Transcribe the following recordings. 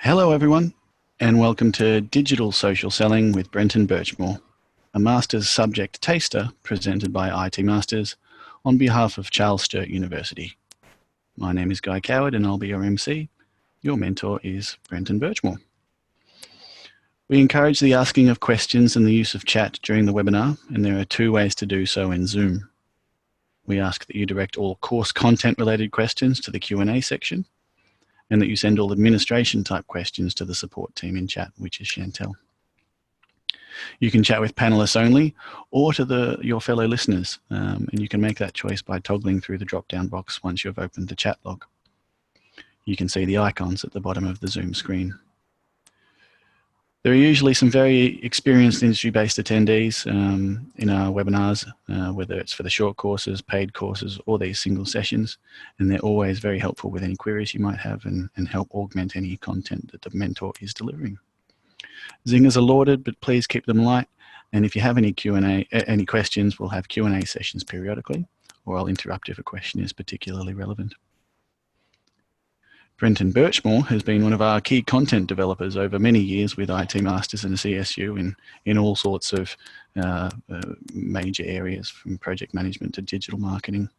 Hello everyone, and welcome to Digital Social Selling with Brenton Burchmore, a Masters Subject Taster presented by IT Masters on behalf of Charles Sturt University. My name is Guy Coward and I'll be your MC. Your mentor is Brenton Burchmore. We encourage the asking of questions and the use of chat during the webinar, and there are two ways to do so in Zoom. We ask that you direct all course content related questions to the Q&A section, and that you send all administration type questions to the support team in chat, which is Chantel. You can chat with panelists only or to your fellow listeners, and you can make that choice by toggling through the drop-down box once you've opened the chat log. You can see the icons at the bottom of the Zoom screen. There are usually some very experienced industry-based attendees in our webinars, whether it's for the short courses, paid courses, or these single sessions, and they're always very helpful with any queries you might have and help augment any content that the mentor is delivering. Zingers are lauded, but please keep them light, and if you have any any questions, we'll have Q&A sessions periodically, or I'll interrupt if a question is particularly relevant. Brenton Burchmore has been one of our key content developers over many years with IT Masters and CSU in all sorts of major areas, from project management to digital marketing.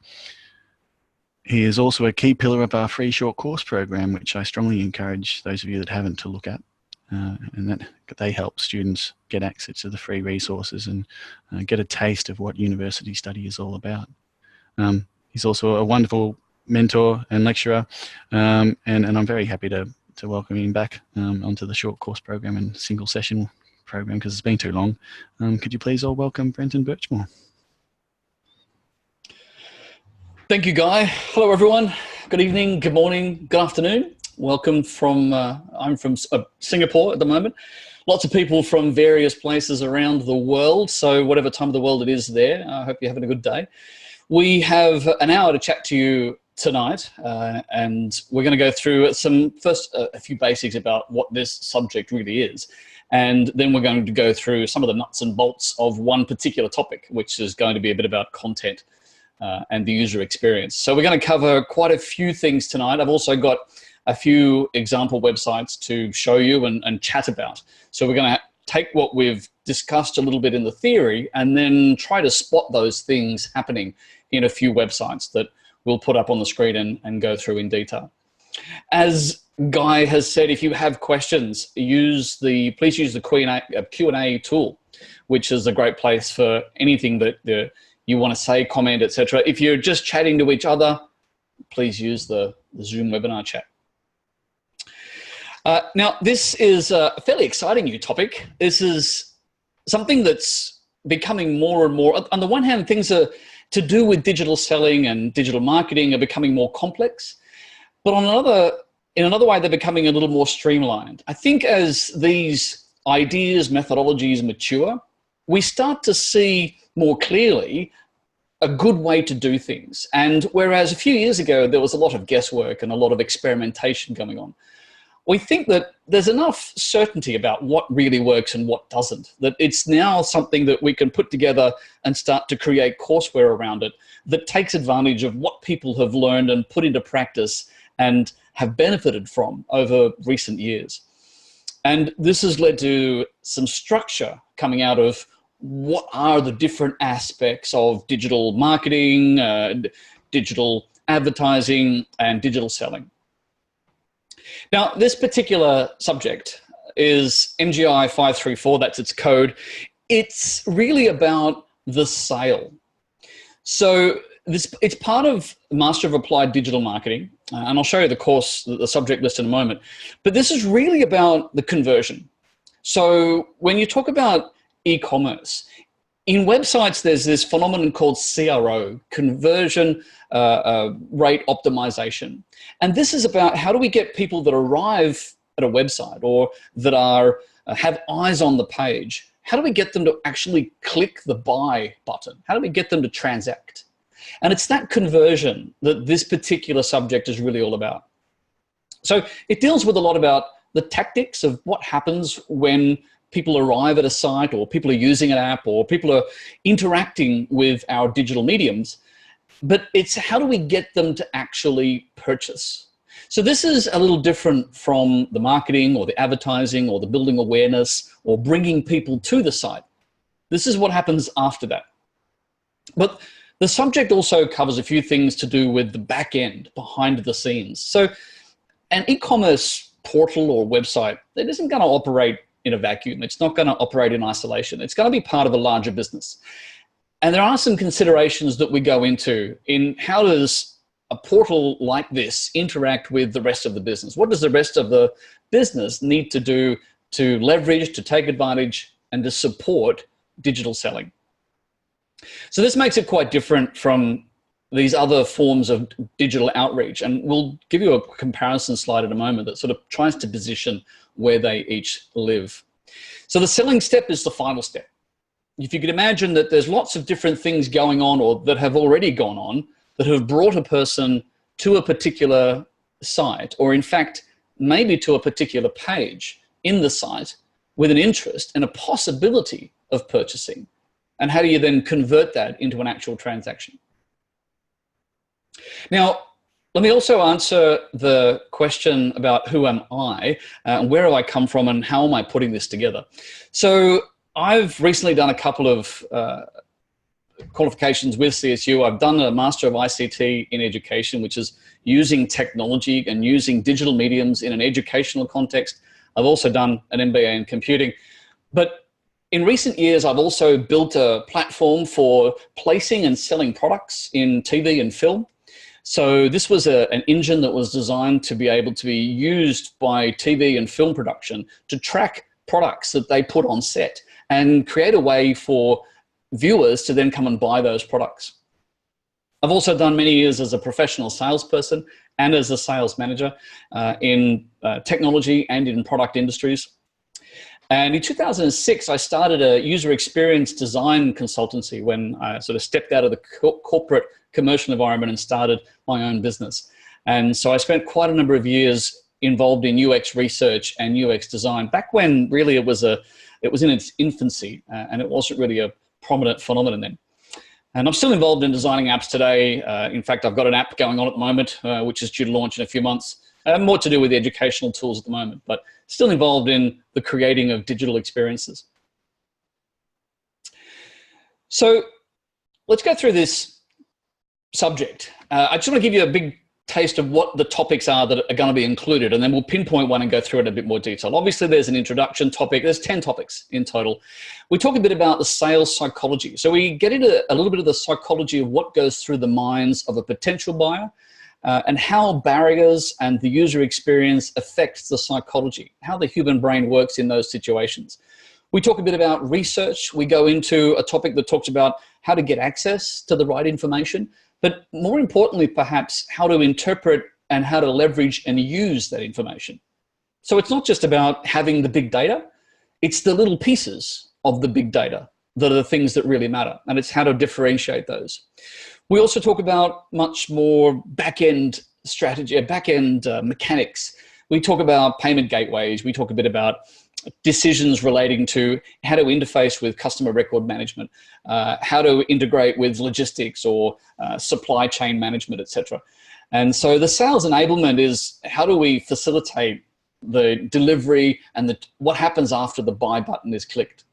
He is also a key pillar of our free short course program, which I strongly encourage those of you that haven't to look at, and that they help students get access to the free resources and get a taste of what university study is all about. He's also a wonderful mentor and lecturer, and I'm very happy to welcome him back onto the short course program and single session program because it's been too long. Could you please all welcome Brenton Burchmore? Thank you, Guy. Hello, everyone. Good evening, good morning, good afternoon. Welcome from, I'm from Singapore at the moment. Lots of people from various places around the world, so whatever time of the world it is there, I hope you're having a good day. We have an hour to chat to you tonight, and we're going to go through a few basics about what this subject really is, and then we're going to go through some of the nuts and bolts of one particular topic, which is going to be a bit about content and the user experience. So we're going to cover quite a few things tonight. I've also got a few example websites to show you and chat about. So we're going to take what we've discussed a little bit in the theory and then try to spot those things happening in a few websites that we'll put up on the screen and go through in detail. As Guy has said, if you have questions, please use the Q&A tool, which is a great place for anything that you want to say, comment, etc. If you're just chatting to each other, please use the Zoom webinar chat. Now, this is a fairly exciting new topic. This is something that's becoming more and more. On the one hand, things are to do with digital selling and digital marketing are becoming more complex, but in another way, they're becoming a little more streamlined. I think as these ideas, methodologies mature, we start to see more clearly a good way to do things. And whereas a few years ago, there was a lot of guesswork and a lot of experimentation going on, we think that there's enough certainty about what really works and what doesn't, that it's now something that we can put together and start to create courseware around it that takes advantage of what people have learned and put into practice and have benefited from over recent years. And this has led to some structure coming out of what are the different aspects of digital marketing, digital advertising, and digital selling. Now, this particular subject is MGI 534, that's its code. It's really about the sale. So it's part of Master of Applied Digital Marketing, and I'll show you the course, the subject list in a moment, but this is really about the conversion. So when you talk about e-commerce, in websites, there's this phenomenon called CRO, conversion rate optimization. And this is about how do we get people that arrive at a website or that have eyes on the page, how do we get them to actually click the buy button? How do we get them to transact? And it's that conversion that this particular subject is really all about. So it deals with a lot about the tactics of what happens when people arrive at a site or people are using an app or people are interacting with our digital mediums, but it's how do we get them to actually purchase? So this is a little different from the marketing or the advertising or the building awareness or bringing people to the site. This is what happens after that. But the subject also covers a few things to do with the back end, behind the scenes. So an e-commerce portal or website, it isn't going to operate in a vacuum. It's not going to operate in isolation. It's going to be part of a larger business. And there are some considerations that we go into in how does a portal like this interact with the rest of the business? What does the rest of the business need to do to leverage, to take advantage, and to support digital selling? So this makes it quite different from these other forms of digital outreach. And we'll give you a comparison slide in a moment that sort of tries to position where they each live. So the selling step is the final step. If you could imagine that there's lots of different things going on or that have already gone on that have brought a person to a particular site, or in fact, maybe to a particular page in the site with an interest and a possibility of purchasing. And how do you then convert that into an actual transaction? Now, let me also answer the question about who am I, where have I come from, and how am I putting this together? So I've recently done a couple of qualifications with CSU. I've done a Master of ICT in Education, which is using technology and using digital mediums in an educational context. I've also done an MBA in Computing. But in recent years, I've also built a platform for placing and selling products in TV and film. So this was an engine that was designed to be able to be used by TV and film production to track products that they put on set and create a way for viewers to then come and buy those products. I've also done many years as a professional salesperson and as a sales manager in technology and in product industries. And in 2006, I started a user experience design consultancy when I sort of stepped out of the corporate commercial environment and started my own business. And so I spent quite a number of years involved in UX research and UX design back when really it was in its infancy and it wasn't really a prominent phenomenon then. And I'm still involved in designing apps today. In fact, I've got an app going on at the moment, which is due to launch in a few months. More to do with the educational tools at the moment, but still involved in the creating of digital experiences. So let's go through this subject. I just want to give you a big taste of what the topics are that are going to be included, and then we'll pinpoint one and go through it in a bit more detail. Obviously, there's an introduction topic. There's 10 topics in total. We talk a bit about the sales psychology. So we get into a little bit of the psychology of what goes through the minds of a potential buyer, and how barriers and the user experience affects the psychology, how the human brain works in those situations. We talk a bit about research. We go into a topic that talks about how to get access to the right information, but more importantly, perhaps, how to interpret and how to leverage and use that information. So it's not just about having the big data, it's the little pieces of the big data that are the things that really matter, and it's how to differentiate those. We also talk about much more back-end strategy, back-end mechanics. We talk about payment gateways. We talk a bit about decisions relating to how to interface with customer record management, how to integrate with logistics or supply chain management, etc. And so the sales enablement is how do we facilitate the delivery and what happens after the buy button is clicked.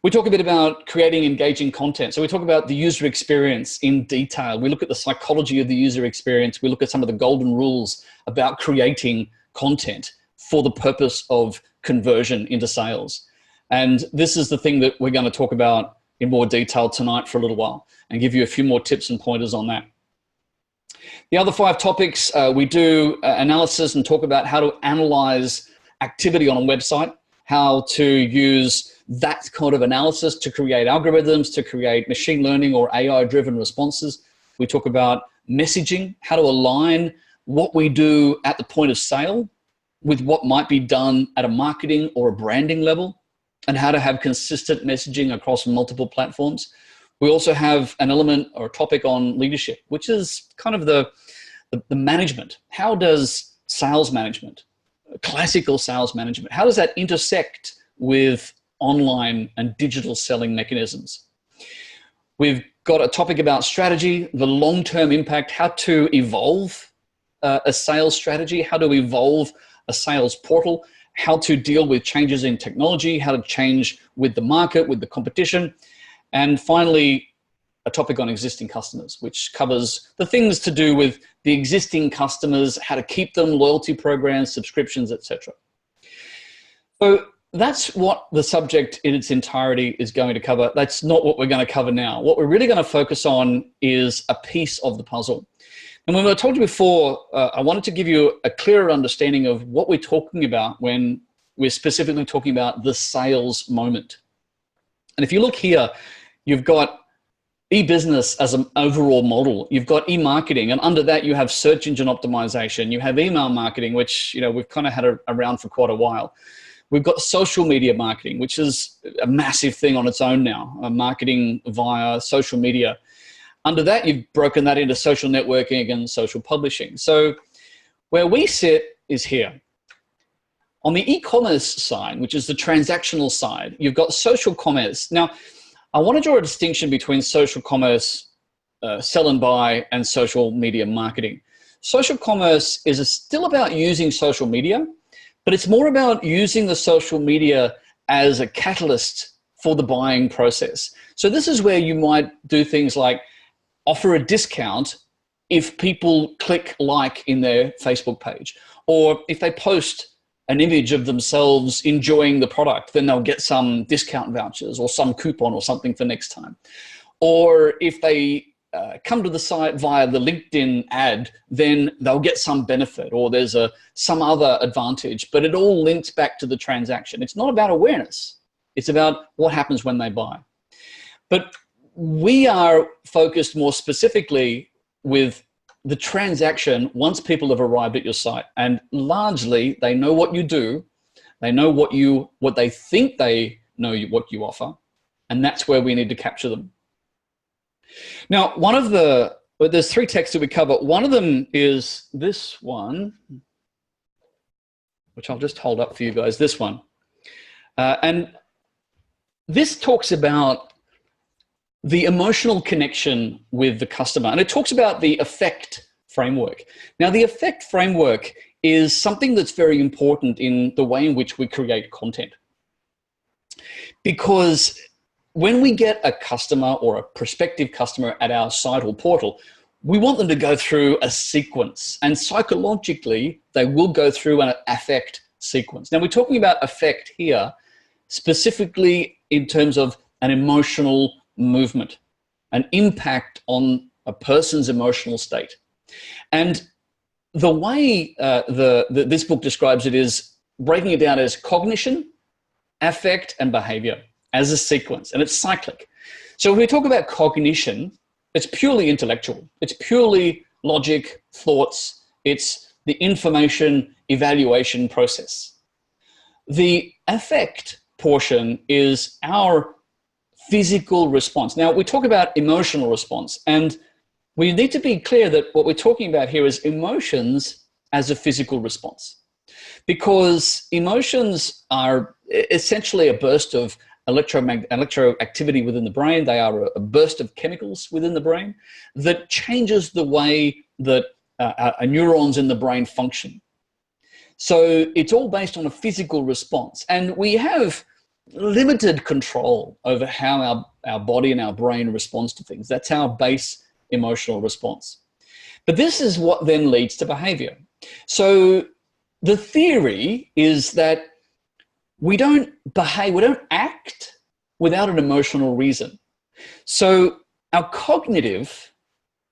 We talk a bit about creating engaging content. So we talk about the user experience in detail. We look at the psychology of the user experience. We look at some of the golden rules about creating content for the purpose of conversion into sales. And this is the thing that we're going to talk about in more detail tonight for a little while and give you a few more tips and pointers on that. The other 5 topics, we do analysis and talk about how to analyze activity on a website, how to use that kind of analysis to create algorithms, to create machine learning or AI-driven responses. We talk about messaging, how to align what we do at the point of sale with what might be done at a marketing or a branding level, and how to have consistent messaging across multiple platforms. We also have an element or a topic on leadership, which is kind of the management. How does sales management, classical sales management, how does that intersect with online and digital selling mechanisms? We've got a topic about strategy, the long-term impact, how to evolve a sales strategy, how to evolve a sales portal, how to deal with changes in technology, how to change with the market, with the competition, and finally, a topic on existing customers, which covers the things to do with the existing customers, how to keep them, loyalty programs, subscriptions, etc. So that's what the subject in its entirety is going to cover. That's not what we're going to cover now. What we're really going to focus on is a piece of the puzzle. And when I told you before, I wanted to give you a clearer understanding of what we're talking about when we're specifically talking about the sales moment. And if you look here, you've got e-business as an overall model. You've got e-marketing, and under that you have search engine optimization. You have email marketing, which we've kind of had around for quite a while. We've got social media marketing, which is a massive thing on its own now, marketing via social media. Under that, you've broken that into social networking and social publishing. So where we sit is here. On the e-commerce side, which is the transactional side, you've got social commerce. Now, I want to draw a distinction between social commerce, sell and buy, and social media marketing. Social commerce is still about using social media, but it's more about using the social media as a catalyst for the buying process. So this is where you might do things like offer a discount if people click like in their Facebook page, or if they post an image of themselves enjoying the product, then they'll get some discount vouchers or some coupon or something for next time. Or if they come to the site via the LinkedIn ad, then they'll get some benefit, or there's some other advantage, but it all links back to the transaction. It's not about awareness. It's about what happens when they buy. But we are focused more specifically with the transaction once people have arrived at your site, and largely they know what you do, they know what they think they know what you offer, and that's where we need to capture them. Now, there's three texts that we cover. One of them is this one, which I'll just hold up for you guys, this one. And this talks about the emotional connection with the customer, and it talks about the affect framework. Now, the affect framework is something that's very important in the way in which we create content. Because when we get a customer or a prospective customer at our site or portal, we want them to go through a sequence, and psychologically, they will go through an affect sequence. Now, we're talking about affect here, specifically in terms of an emotional movement, an impact on a person's emotional state. And the way this book describes it is breaking it down as cognition, affect, and behavior as a sequence, and it's cyclic. So when we talk about cognition, it's purely intellectual. It's purely logic, thoughts. It's the information evaluation process. The affect portion is our physical response. Now, we talk about emotional response, and we need to be clear that what we're talking about here is emotions as a physical response, because emotions are essentially a burst of electroactivity within the brain. They are a burst of chemicals within the brain that changes the way that neurons in the brain function. So it's all based on a physical response, and we have limited control over how our body and our brain responds to things. That's our base emotional response. But this is what then leads to behavior. So the theory is that we don't behave, we don't act without an emotional reason. So our cognitive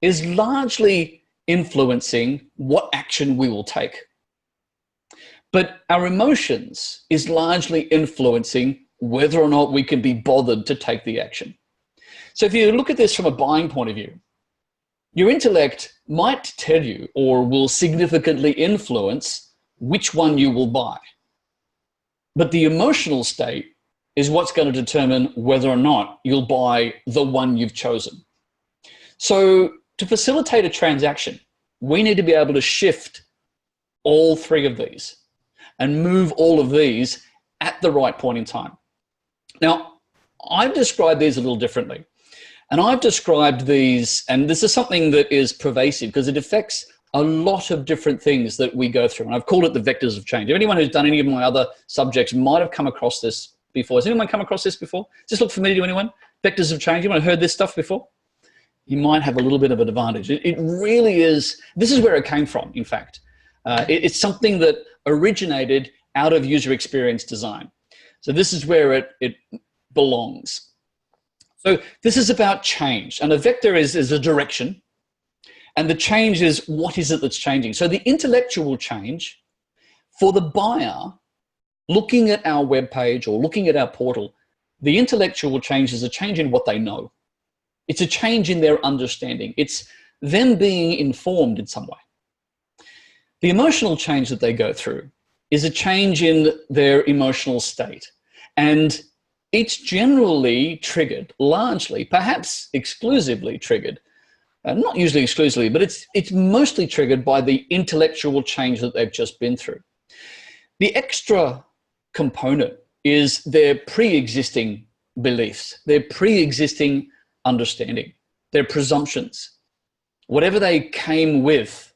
is largely influencing what action we will take. But our emotions is largely influencing whether or not we can be bothered to take the action. So if you look at this from a buying point of view, your intellect might tell you or will significantly influence which one you will buy. But the emotional state is what's going to determine whether or not you'll buy the one you've chosen. So to facilitate a transaction, we need to be able to shift all three of these and move all of these at the right point in time. Now, I've described these a little differently. And I've described these, and this is something that is pervasive because it affects a lot of different things that we go through. And I've called it the vectors of change. If anyone who's done any of my other subjects might have come across this before. Has anyone come across this before? Does this look familiar to anyone? Vectors of change. Anyone heard this stuff before? You might have a little bit of an advantage. It really is. This is where it came from, in fact. It's something that originated out of user experience design. So this is where it belongs. So this is about change. And a vector is a direction. And the change is, what is it that's changing? So the intellectual change for the buyer looking at our web page or looking at our portal, the intellectual change is a change in what they know. It's a change in their understanding. It's them being informed in some way. The emotional change that they go through is a change in their emotional state. And it's generally triggered, largely, perhaps exclusively triggered, not usually exclusively, but it's mostly triggered by the intellectual change that they've just been through. The extra component is their pre-existing beliefs, their pre-existing understanding, their presumptions, whatever they came with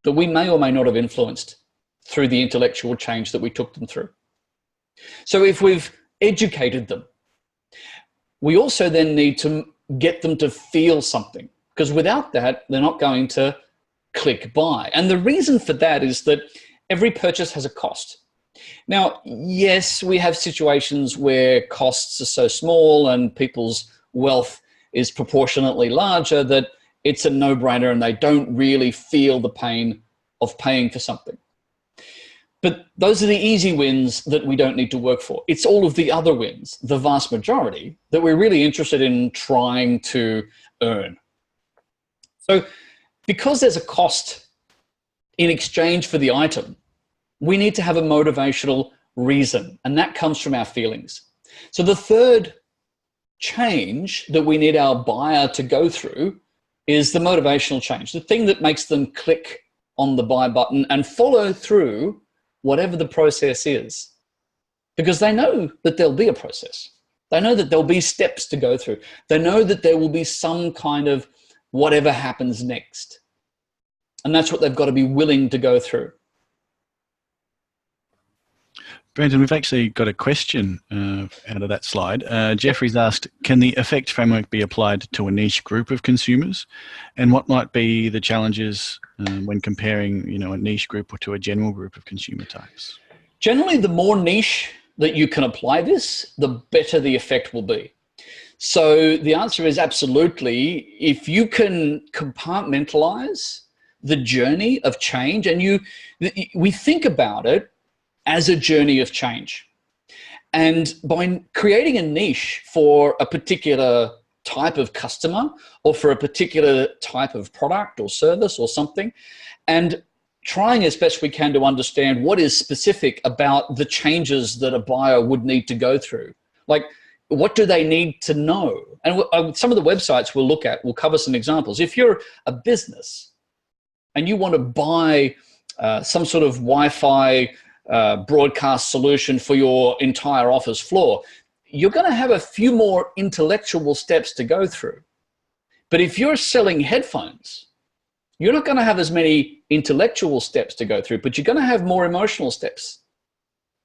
that we may or may not have influenced through the intellectual change that we took them through. So if we've educated them, we also then need to get them to feel something, because without that, they're not going to click buy. And the reason for that is that every purchase has a cost. Now, yes, we have situations where costs are so small and people's wealth is proportionately larger that it's a no-brainer and they don't really feel the pain of paying for something. But those are the easy wins that we don't need to work for. It's all of the other wins, the vast majority, that we're really interested in trying to earn. So because there's a cost in exchange for the item, we need to have a motivational reason, and that comes from our feelings. So the third change that we need our buyer to go through is the motivational change, the thing that makes them click on the buy button and follow through whatever the process is, because they know that there'll be a process. They know that there'll be steps to go through. They know that there will be some kind of whatever happens next. And that's what they've got to be willing to go through. Brenton, we've actually got a question out of that slide. Jeffrey's asked, can the effect framework be applied to a niche group of consumers? And what might be the challenges when comparing, a niche group or to a general group of consumer types? Generally, the more niche that you can apply this, the better the effect will be. So the answer is absolutely. If you can compartmentalize the journey of change, and we think about it as a journey of change. And by creating a niche for a particular type of customer or for a particular type of product or service or something, and trying as best we can to understand what is specific about the changes that a buyer would need to go through. Like, what do they need to know? And some of the websites we'll look at will cover some examples. If you're a business and you want to buy some sort of Wi-Fi broadcast solution for your entire office floor, you're going to have a few more intellectual steps to go through. But if you're selling headphones, you're not going to have as many intellectual steps to go through, but you're going to have more emotional steps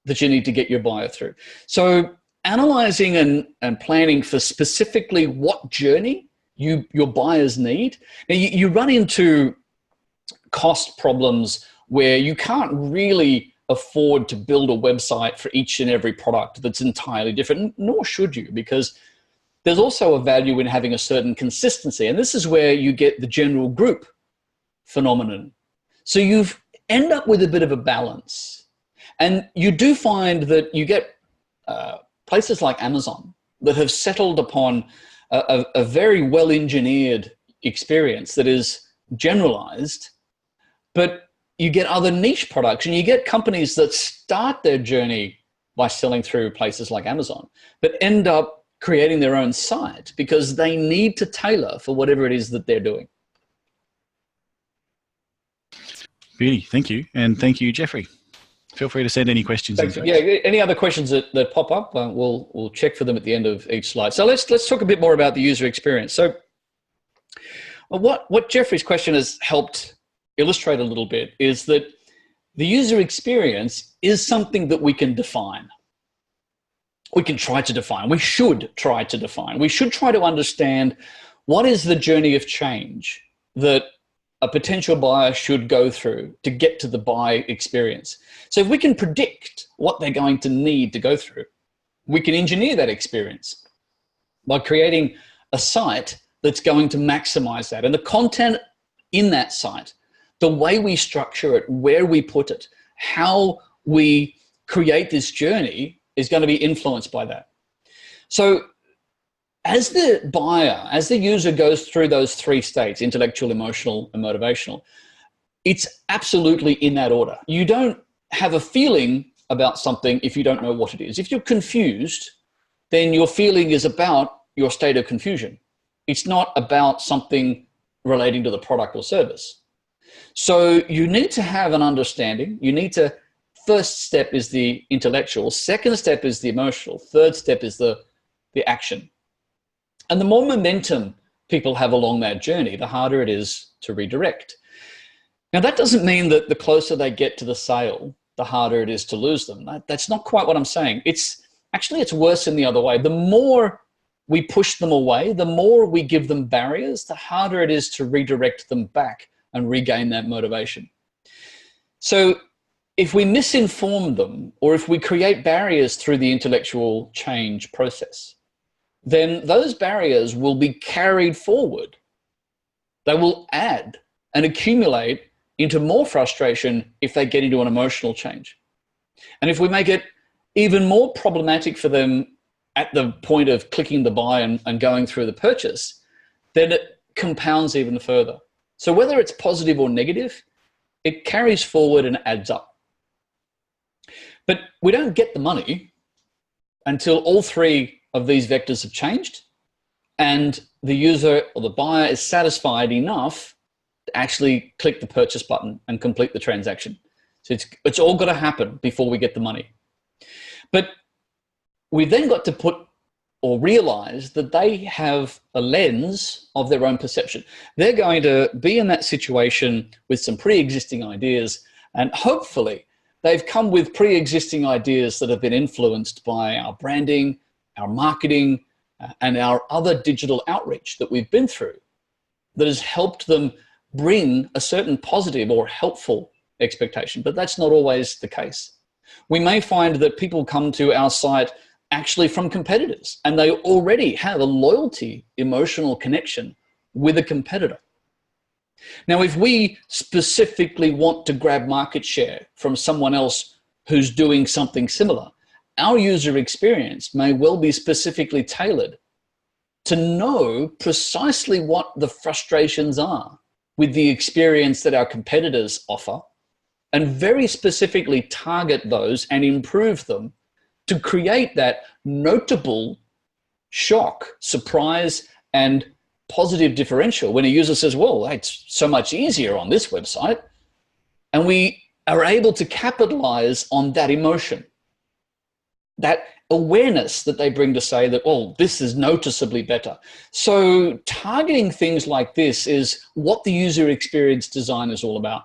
that you need to get your buyer through. So analyzing and planning for specifically what journey your buyers need. Now, you run into cost problems where you can't really afford to build a website for each and every product that's entirely different, nor should you, because there's also a value in having a certain consistency. And this is where you get the general group phenomenon. So you end up with a bit of a balance. And you do find that you get places like Amazon that have settled upon a very well-engineered experience that is generalized, but you get other niche products, and you get companies that start their journey by selling through places like Amazon, but end up creating their own site because they need to tailor for whatever it is that they're doing. Beauty, thank you. And thank you, Jeffrey. Feel free to send any questions. Yeah, any other questions that pop up, we'll check for them at the end of each slide. So let's talk a bit more about the user experience. So what Jeffrey's question has helped illustrate a little bit is that the user experience is something that we can define. We can try to define. We should try to define. We should try to understand what is the journey of change that a potential buyer should go through to get to the buy experience. So if we can predict what they're going to need to go through, we can engineer that experience by creating a site that's going to maximize that. And the content in that site, the way we structure it, where we put it, how we create this journey is going to be influenced by that. So as the buyer, as the user goes through those three states, intellectual, emotional, and motivational, it's absolutely in that order. You don't have a feeling about something if you don't know what it is. If you're confused, then your feeling is about your state of confusion. It's not about something relating to the product or service. So you need to have an understanding. You need to, first step is the intellectual, second step is the emotional, third step is the action. And the more momentum people have along that journey, the harder it is to redirect. Now, that doesn't mean that the closer they get to the sale, the harder it is to lose them. That's not quite what I'm saying. It's worse in the other way. The more we push them away, the more we give them barriers, the harder it is to redirect them back and regain that motivation. So if we misinform them, or if we create barriers through the intellectual change process, then those barriers will be carried forward. They will add and accumulate into more frustration if they get into an emotional change. And if we make it even more problematic for them at the point of clicking the buy and going through the purchase, then it compounds even further. So whether it's positive or negative, it carries forward and adds up. But we don't get the money until all three of these vectors have changed and the user or the buyer is satisfied enough to actually click the purchase button and complete the transaction. So it's all got to happen before we get the money. But we've then got to put or realize that they have a lens of their own perception. They're going to be in that situation with some pre-existing ideas, and hopefully they've come with pre-existing ideas that have been influenced by our branding, our marketing, and our other digital outreach that we've been through that has helped them bring a certain positive or helpful expectation. But that's not always the case. We may find that people come to our site actually from competitors, and they already have a loyalty, emotional connection with a competitor. Now, if we specifically want to grab market share from someone else who's doing something similar, our user experience may well be specifically tailored to know precisely what the frustrations are with the experience that our competitors offer, and very specifically target those and improve them to create that notable shock, surprise, and positive differential when a user says, well, it's so much easier on this website. And we are able to capitalize on that emotion, that awareness that they bring to say that, well, this is noticeably better. So targeting things like this is what the user experience design is all about.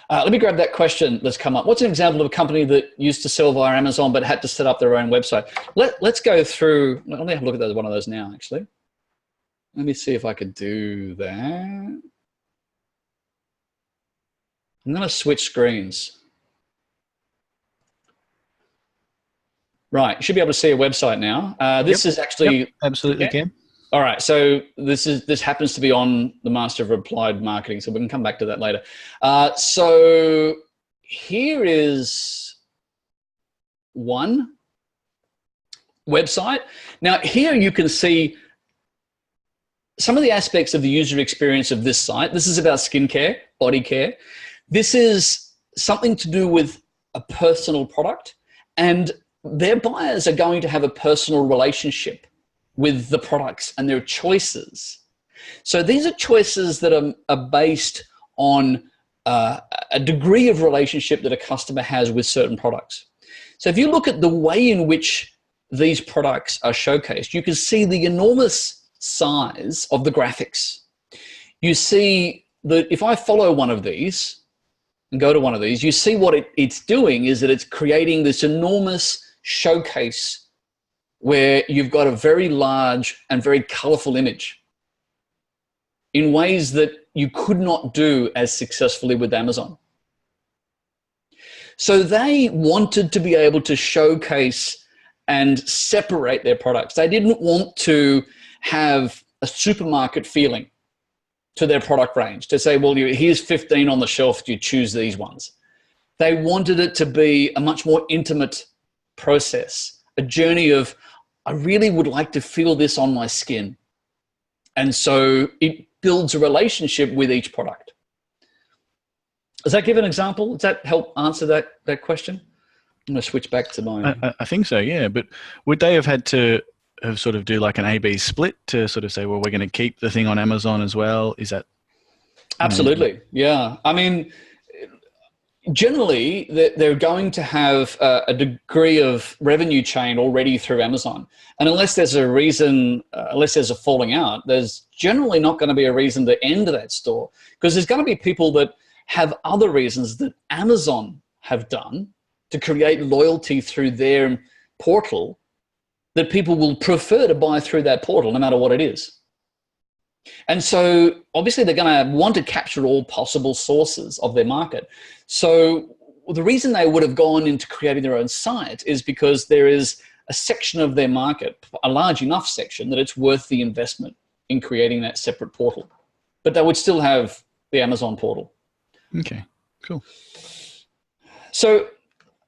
Let me grab that question that's come up. What's an example of a company that used to sell via Amazon but had to set up their own website? Let's go through, let me have a look at one of those now, actually. Let me see if I could do that. I'm going to switch screens. Right, you should be able to see a website now. This is actually... absolutely can. All right, so this happens to be on the Master of Applied Marketing, so we can come back to that later. So here is one website. Now here you can see some of the aspects of the user experience of this site. This is about skincare, body care. This is something to do with a personal product, and their buyers are going to have a personal relationship with the products and their choices. So these are choices that are based on a degree of relationship that a customer has with certain products. So if you look at the way in which these products are showcased, you can see the enormous size of the graphics. You see that if I follow one of these and go to one of these, you see what it's doing is that it's creating this enormous showcase where you've got a very large and very colorful image in ways that you could not do as successfully with Amazon. So they wanted to be able to showcase and separate their products. They didn't want to have a supermarket feeling to their product range, to say, well, here's 15 on the shelf, you choose these ones. They wanted it to be a much more intimate process, a journey of, I really would like to feel this on my skin. And so it builds a relationship with each product. Does that give an example? Does that help answer that question? I'm going to switch back to mine. I think so, yeah. But would they have had to have sort of do like an A/B split to sort of say, well, we're going to keep the thing on Amazon as well? Is that? Absolutely, yeah. I mean, generally, they're going to have a degree of revenue chain already through Amazon. And unless there's a reason, unless there's a falling out, there's generally not going to be a reason to end that store, because there's going to be people that have other reasons that Amazon have done to create loyalty through their portal that people will prefer to buy through that portal, no matter what it is. And so obviously they're going to want to capture all possible sources of their market. So the reason they would have gone into creating their own site is because there is a section of their market, a large enough section, that it's worth the investment in creating that separate portal. But they would still have the Amazon portal. Okay, cool. So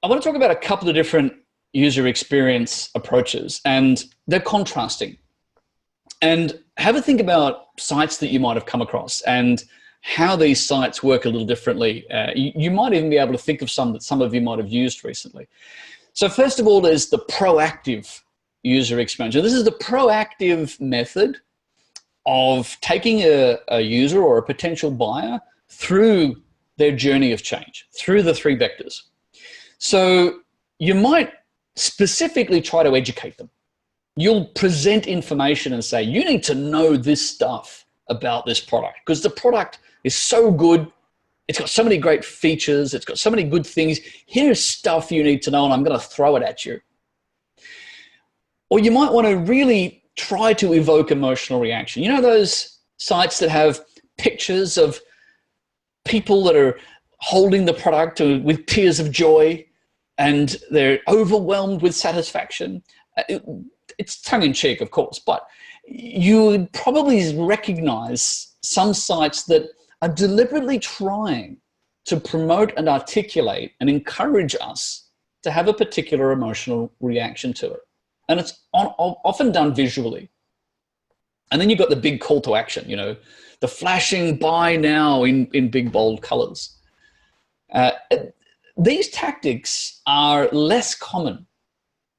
I want to talk about a couple of different user experience approaches, and they're contrasting. And have a think about sites that you might have come across and how these sites work a little differently. You might even be able to think of some that some of you might have used recently. So first of all is the proactive user experience. And this is the proactive method of taking a user or a potential buyer through their journey of change, through the 3 vectors. So you might specifically try to educate them. You'll present information and say, you need to know this stuff about this product because the product is so good. It's got so many great features. It's got so many good things. Here's stuff you need to know, and I'm going to throw it at you. Or you might want to really try to evoke emotional reaction. You know those sites that have pictures of people that are holding the product with tears of joy and they're overwhelmed with satisfaction? It's tongue-in-cheek, of course, but you would probably recognize some sites that are deliberately trying to promote and articulate and encourage us to have a particular emotional reaction to it. And it's often done visually. And then you've got the big call to action, you know, the flashing buy now in big, bold colors. These tactics are less common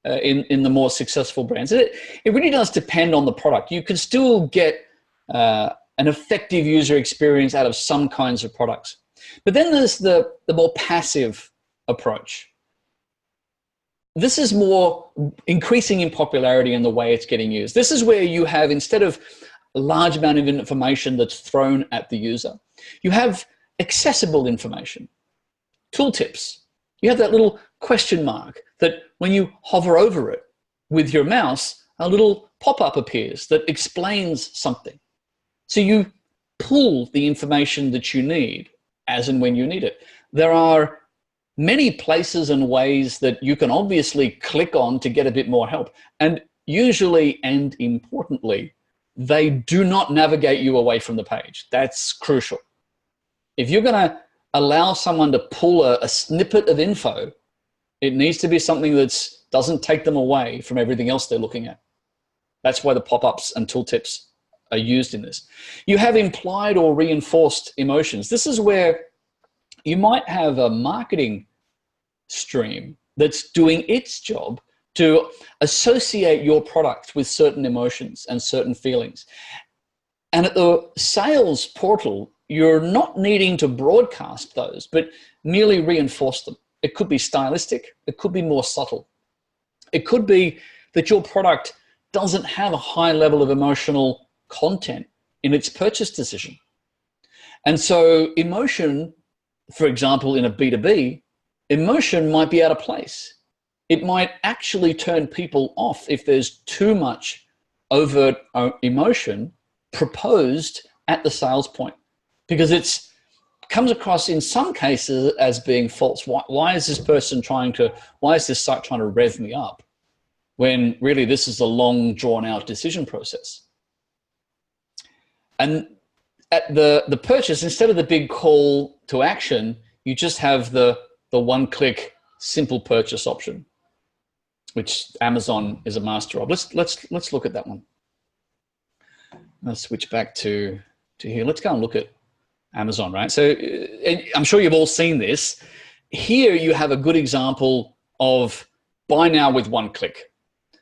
in the more successful brands. It really does depend on the product. You can still get an effective user experience out of some kinds of products. But then there's the more passive approach. This is more increasing in popularity in the way it's getting used. This is where you have, instead of a large amount of information that's thrown at the user, you have accessible information, tooltips. You have that little question mark that when you hover over it with your mouse, a little pop-up appears that explains something. So you pull the information that you need as and when you need it. There are many places and ways that you can obviously click on to get a bit more help. And usually and importantly, they do not navigate you away from the page. That's crucial. If you're going to allow someone to pull a snippet of info, it needs to be something that doesn't take them away from everything else they're looking at. That's why the pop-ups and tooltips are used in this. You have implied or reinforced emotions. This is where you might have a marketing stream that's doing its job to associate your product with certain emotions and certain feelings. And at the sales portal, you're not needing to broadcast those, but merely reinforce them. It could be stylistic. It could be more subtle. It could be that your product doesn't have a high level of emotional content in its purchase decision. And so emotion, for example, in a B2B, emotion might be out of place. It might actually turn people off if there's too much overt emotion proposed at the sales point, because it's comes across in some cases as being false. Why is this person why is this site trying to rev me up when really this is a long drawn out decision process? And at the purchase, instead of the big call to action, you just have the one-click simple purchase option, which Amazon is a master of. Let's look at that one. Let's switch back to here. Let's go and look at Amazon, right? So I'm sure you've all seen this. Here you have a good example of buy now with one click.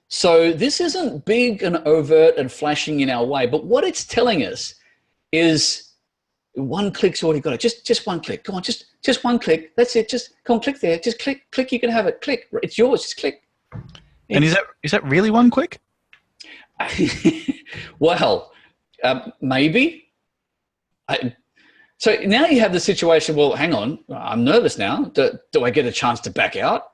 So this isn't big and overt and flashing in our way, but what it's telling us is one click's already got it. Just one click. Go on, just one click. That's it. Just go on, click there. Just click. You can have it. Click. It's yours. Just click. And is that really one click? Well, maybe. So now you have the situation, well, hang on, I'm nervous now. Do I get a chance to back out?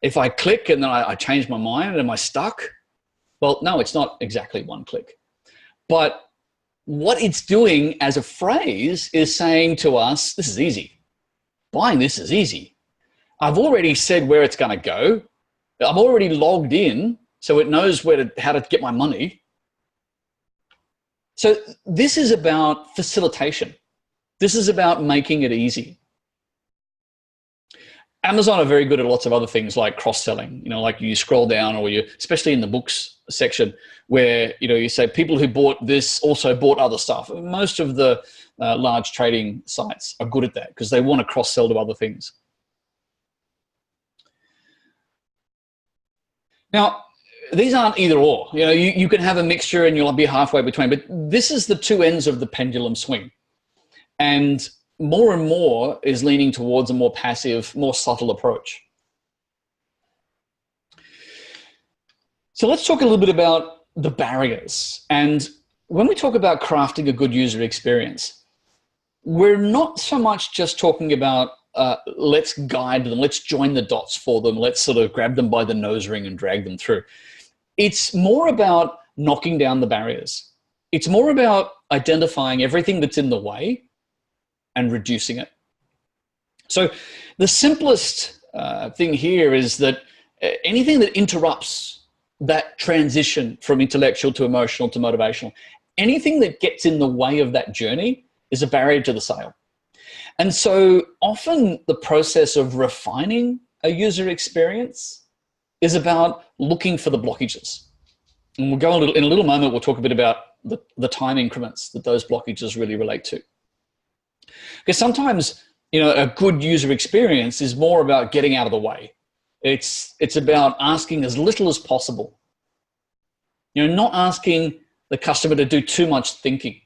If I click and then I change my mind, am I stuck? Well, no, it's not exactly one click. But what it's doing as a phrase is saying to us, this is easy. Buying this is easy. I've already said where it's going to go. I'm already logged in, so it knows how to get my money. So this is about facilitation. This is about making it easy. Amazon are very good at lots of other things like cross-selling, like you scroll down or especially in the books section where, you say people who bought this also bought other stuff. Most of the large trading sites are good at that because they want to cross-sell to other things. Now, these aren't either or. You can have a mixture and you'll be halfway between, but this is the two ends of the pendulum swing. And more is leaning towards a more passive, more subtle approach. So let's talk a little bit about the barriers. And when we talk about crafting a good user experience, we're not so much just talking about let's guide them, let's join the dots for them, let's sort of grab them by the nose ring and drag them through. It's more about knocking down the barriers. It's more about identifying everything that's in the way and reducing it. So the simplest thing here is that anything that interrupts that transition from intellectual to emotional to motivational, anything that gets in the way of that journey is a barrier to the sale. And so often the process of refining a user experience is about looking for the blockages. And we'll go in a little moment, we'll talk a bit about the time increments that those blockages really relate to. Because sometimes, a good user experience is more about getting out of the way. It's about asking as little as possible. Not asking the customer to do too much thinking.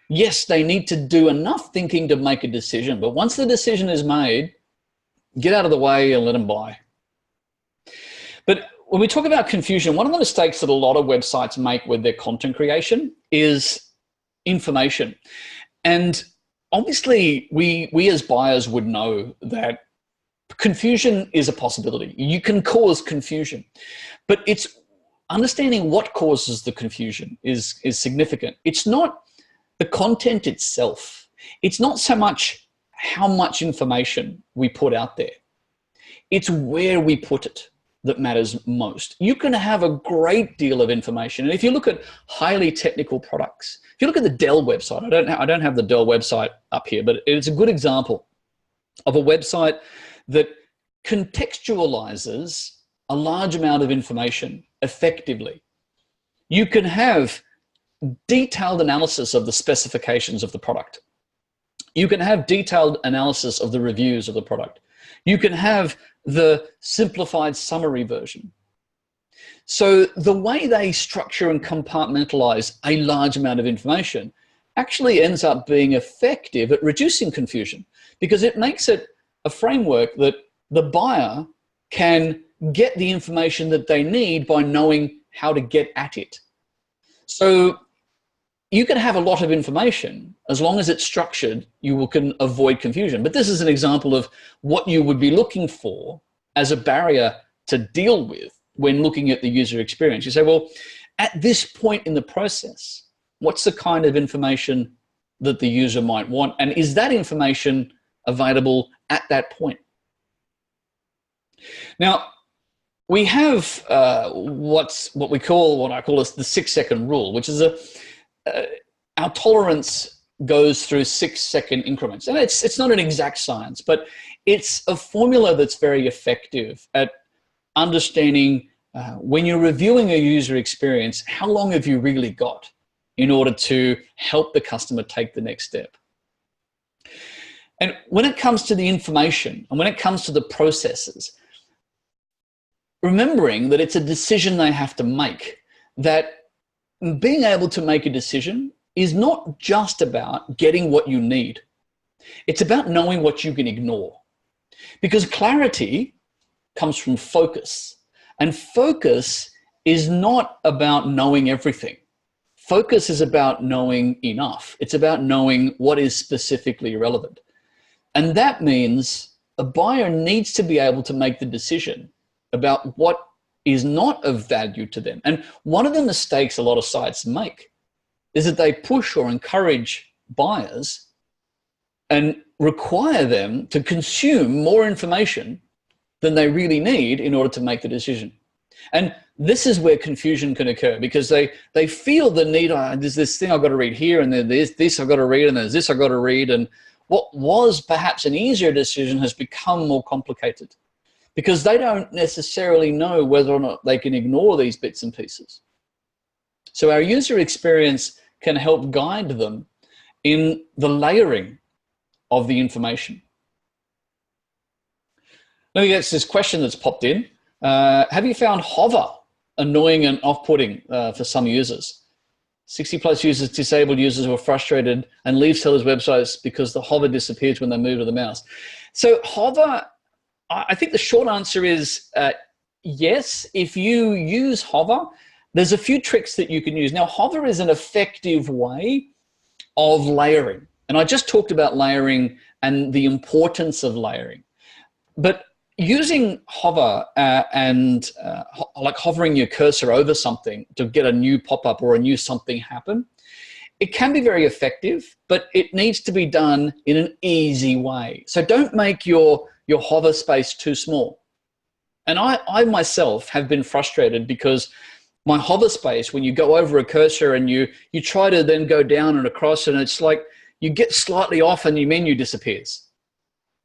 Yes, they need to do enough thinking to make a decision, but once the decision is made, get out of the way and let them buy. But when we talk about confusion, one of the mistakes that a lot of websites make with their content creation is information. And obviously, we as buyers would know that confusion is a possibility. You can cause confusion, but it's understanding what causes the confusion is significant. It's not the content itself. It's not so much how much information we put out there. It's where we put it that matters most. You can have a great deal of information. And if you look at highly technical products, if you look at the Dell website, I don't have the Dell website up here, but it's a good example of a website that contextualizes a large amount of information effectively. You can have detailed analysis of the specifications of the product. You can have detailed analysis of the reviews of the product. You can have the simplified summary version. So the way they structure and compartmentalize a large amount of information actually ends up being effective at reducing confusion because it makes it a framework that the buyer can get the information that they need by knowing how to get at it. So you can have a lot of information. As long as it's structured, you can avoid confusion. But this is an example of what you would be looking for as a barrier to deal with when looking at the user experience. You say, well, at this point in the process, what's the kind of information that the user might want? And is that information available at that point? Now, we have what I call the 6-second rule, which is our tolerance goes through 6-second increments. And it's not an exact science, but it's a formula that's very effective at understanding when you're reviewing a user experience, how long have you really got in order to help the customer take the next step? And when it comes to the information and when it comes to the processes, remembering that it's a decision they have to make, that being able to make a decision is not just about getting what you need. It's about knowing what you can ignore. Because clarity comes from focus. And focus is not about knowing everything. Focus is about knowing enough. It's about knowing what is specifically relevant. And that means a buyer needs to be able to make the decision about what is not of value to them. And one of the mistakes a lot of sites make is that they push or encourage buyers and require them to consume more information than they really need in order to make the decision. And this is where confusion can occur, because they feel the need, there's this thing I've got to read here, and then there's this I've got to read, and there's this I've got to read. And what was perhaps an easier decision has become more complicated because they don't necessarily know whether or not they can ignore these bits and pieces. So our user experience can help guide them in the layering of the information. Let me get to this question that's popped in. Have you found hover annoying and off-putting for some users? 60+ users, disabled users who are frustrated and leave sellers' websites because the hover disappears when they move to the mouse. So hover, I think the short answer is yes. If you use hover, there's a few tricks that you can use. Now, hover is an effective way of layering. And I just talked about layering and the importance of layering. But using hover like hovering your cursor over something to get a new pop-up or a new something happen, it can be very effective, but it needs to be done in an easy way. So don't make your hover space too small. And I myself have been frustrated because my hover space, when you go over a cursor and you try to then go down and across, and it's like you get slightly off and your menu disappears.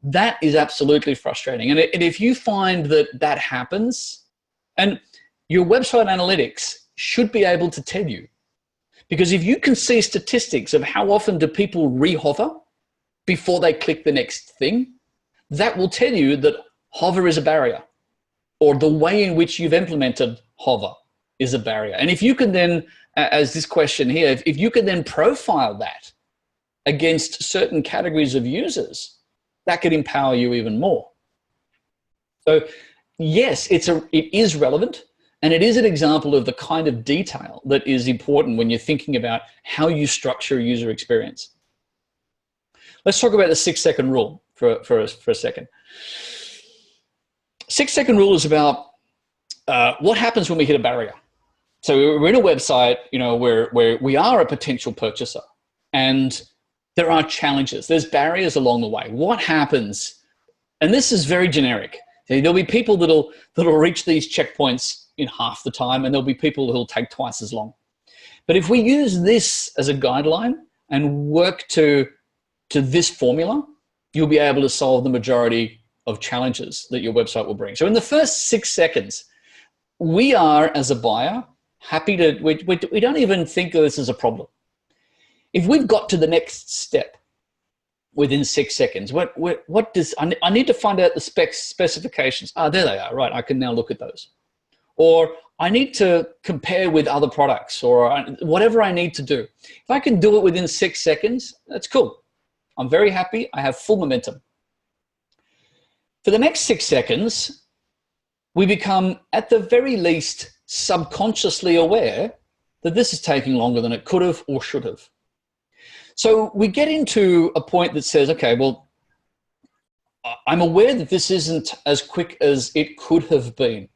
That is absolutely frustrating. And if you find that happens, and your website analytics should be able to tell you, because if you can see statistics of how often do people re-hover before they click the next thing, that will tell you that hover is a barrier, or the way in which you've implemented hover is a barrier. And if you can then, as this question here, if you can then profile that against certain categories of users, that could empower you even more. So yes, it is relevant, and it is an example of the kind of detail that is important when you're thinking about how you structure a user experience. Let's talk about the 6-second rule for a second. 6-second rule is about what happens when we hit a barrier. So we're in a website, where we are a potential purchaser, and there are challenges. There's barriers along the way. What happens? And this is very generic. There'll be people that'll reach these checkpoints in half the time, and there'll be people who'll take twice as long. But if we use this as a guideline and work to this formula, you'll be able to solve the majority of challenges that your website will bring. So in the first 6 seconds, we are, as a buyer, happy to, we don't even think that this is a problem. If we've got to the next step within 6 seconds, what does, I need to find out the specifications. There they are, right, I can now look at those. Or I need to compare with other products, or whatever I need to do. If I can do it within 6 seconds, that's cool. I'm very happy, I have full momentum. For the next 6 seconds, we become, at the very least, subconsciously aware that this is taking longer than it could have or should have. So we get into a point that says, okay, well, I'm aware that this isn't as quick as it could have been.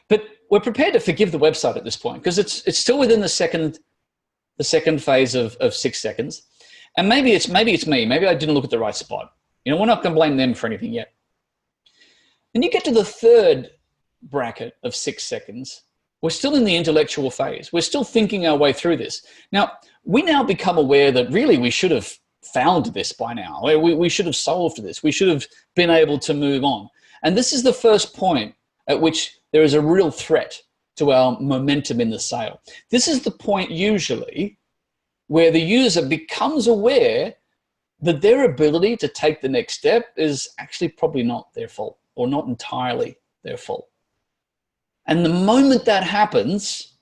But we're prepared to forgive the website at this point because it's still within the second phase of 6 seconds. And maybe it's me. Maybe I didn't look at the right spot. You know, we're not going to blame them for anything yet. And you get to the third bracket of 6 seconds. We're still in the intellectual phase. We're still thinking our way through this. Now, we now become aware that really we should have found this by now. We should have solved this. We should have been able to move on. And this is the first point at which there is a real threat to our momentum in the sale. This is the point usually where the user becomes aware that their ability to take the next step is actually probably not their fault or not entirely their fault. And the moment that happens,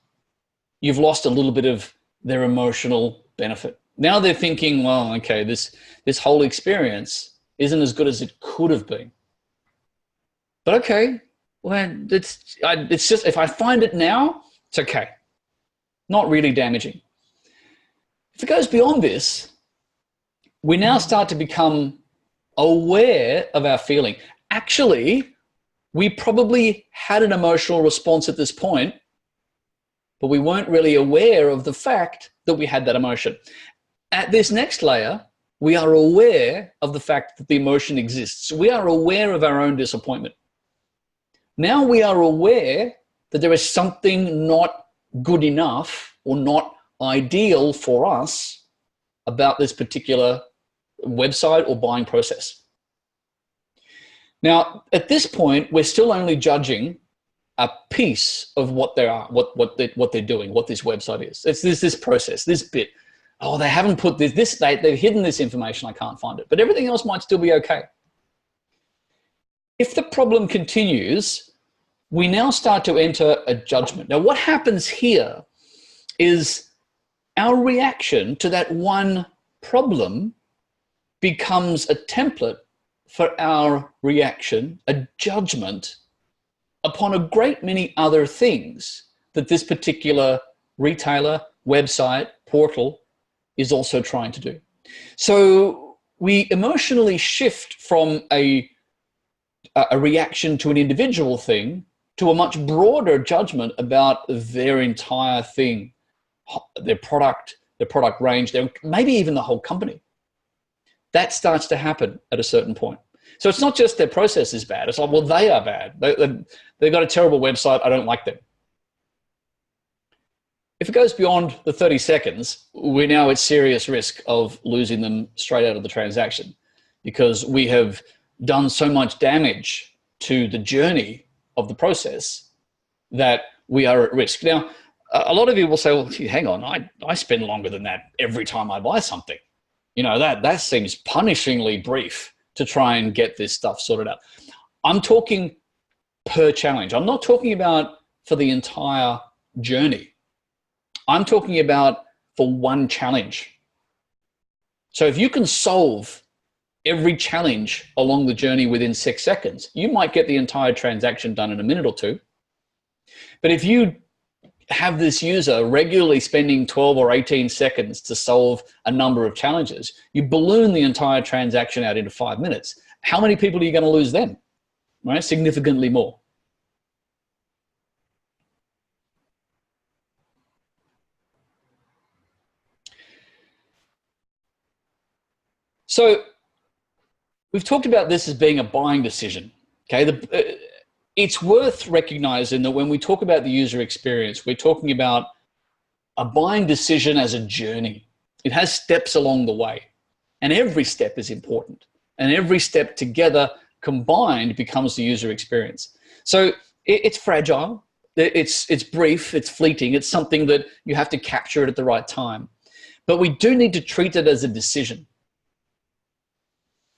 you've lost a little bit of their emotional benefit. Now they're thinking, well, okay, this whole experience isn't as good as it could have been. But okay, well, it's just, if I find it now, it's okay. Not really damaging. If it goes beyond this, we now start to become aware of our feeling. Actually, we probably had an emotional response at this point, but we weren't really aware of the fact that we had that emotion. At this next layer, we are aware of the fact that the emotion exists. We are aware of our own disappointment. Now we are aware that there is something not good enough or not ideal for us about this particular website or buying process. Now, at this point, we're still only judging a piece of what they are, what they're doing, what this website is. It's this process, this bit. Oh, they haven't put this date, they've hidden this information, I can't find it. But everything else might still be okay. If the problem continues, we now start to enter a judgment. Now, what happens here is our reaction to that one problem becomes a template for our reaction, a judgment upon a great many other things that this particular retailer, website, portal is also trying to do. So we emotionally shift from a reaction to an individual thing to a much broader judgment about their entire thing, their product range, maybe even the whole company. That starts to happen at a certain point. So it's not just their process is bad. It's like, well, they are bad. They've got a terrible website. I don't like them. If it goes beyond the 30 seconds, we're now at serious risk of losing them straight out of the transaction because we have done so much damage to the journey of the process that we are at risk. Now, a lot of you will say, well, gee, hang on, I spend longer than that every time I buy something. You know, that seems punishingly brief to try and get this stuff sorted out. I'm talking per challenge. I'm not talking about for the entire journey. I'm talking about for one challenge. So if you can solve every challenge along the journey within 6 seconds, you might get the entire transaction done in a minute or two. But if you have this user regularly spending 12 or 18 seconds to solve a number of challenges, you balloon the entire transaction out into 5 minutes. How many people are you going to lose then? Right? Significantly more. So we've talked about this as being a buying decision. Okay, it's worth recognizing that when we talk about the user experience, we're talking about a buying decision as a journey. It has steps along the way, and every step is important, and every step together combined becomes the user experience. So it's fragile, it's brief, it's fleeting, it's something that you have to capture it at the right time. But we do need to treat it as a decision.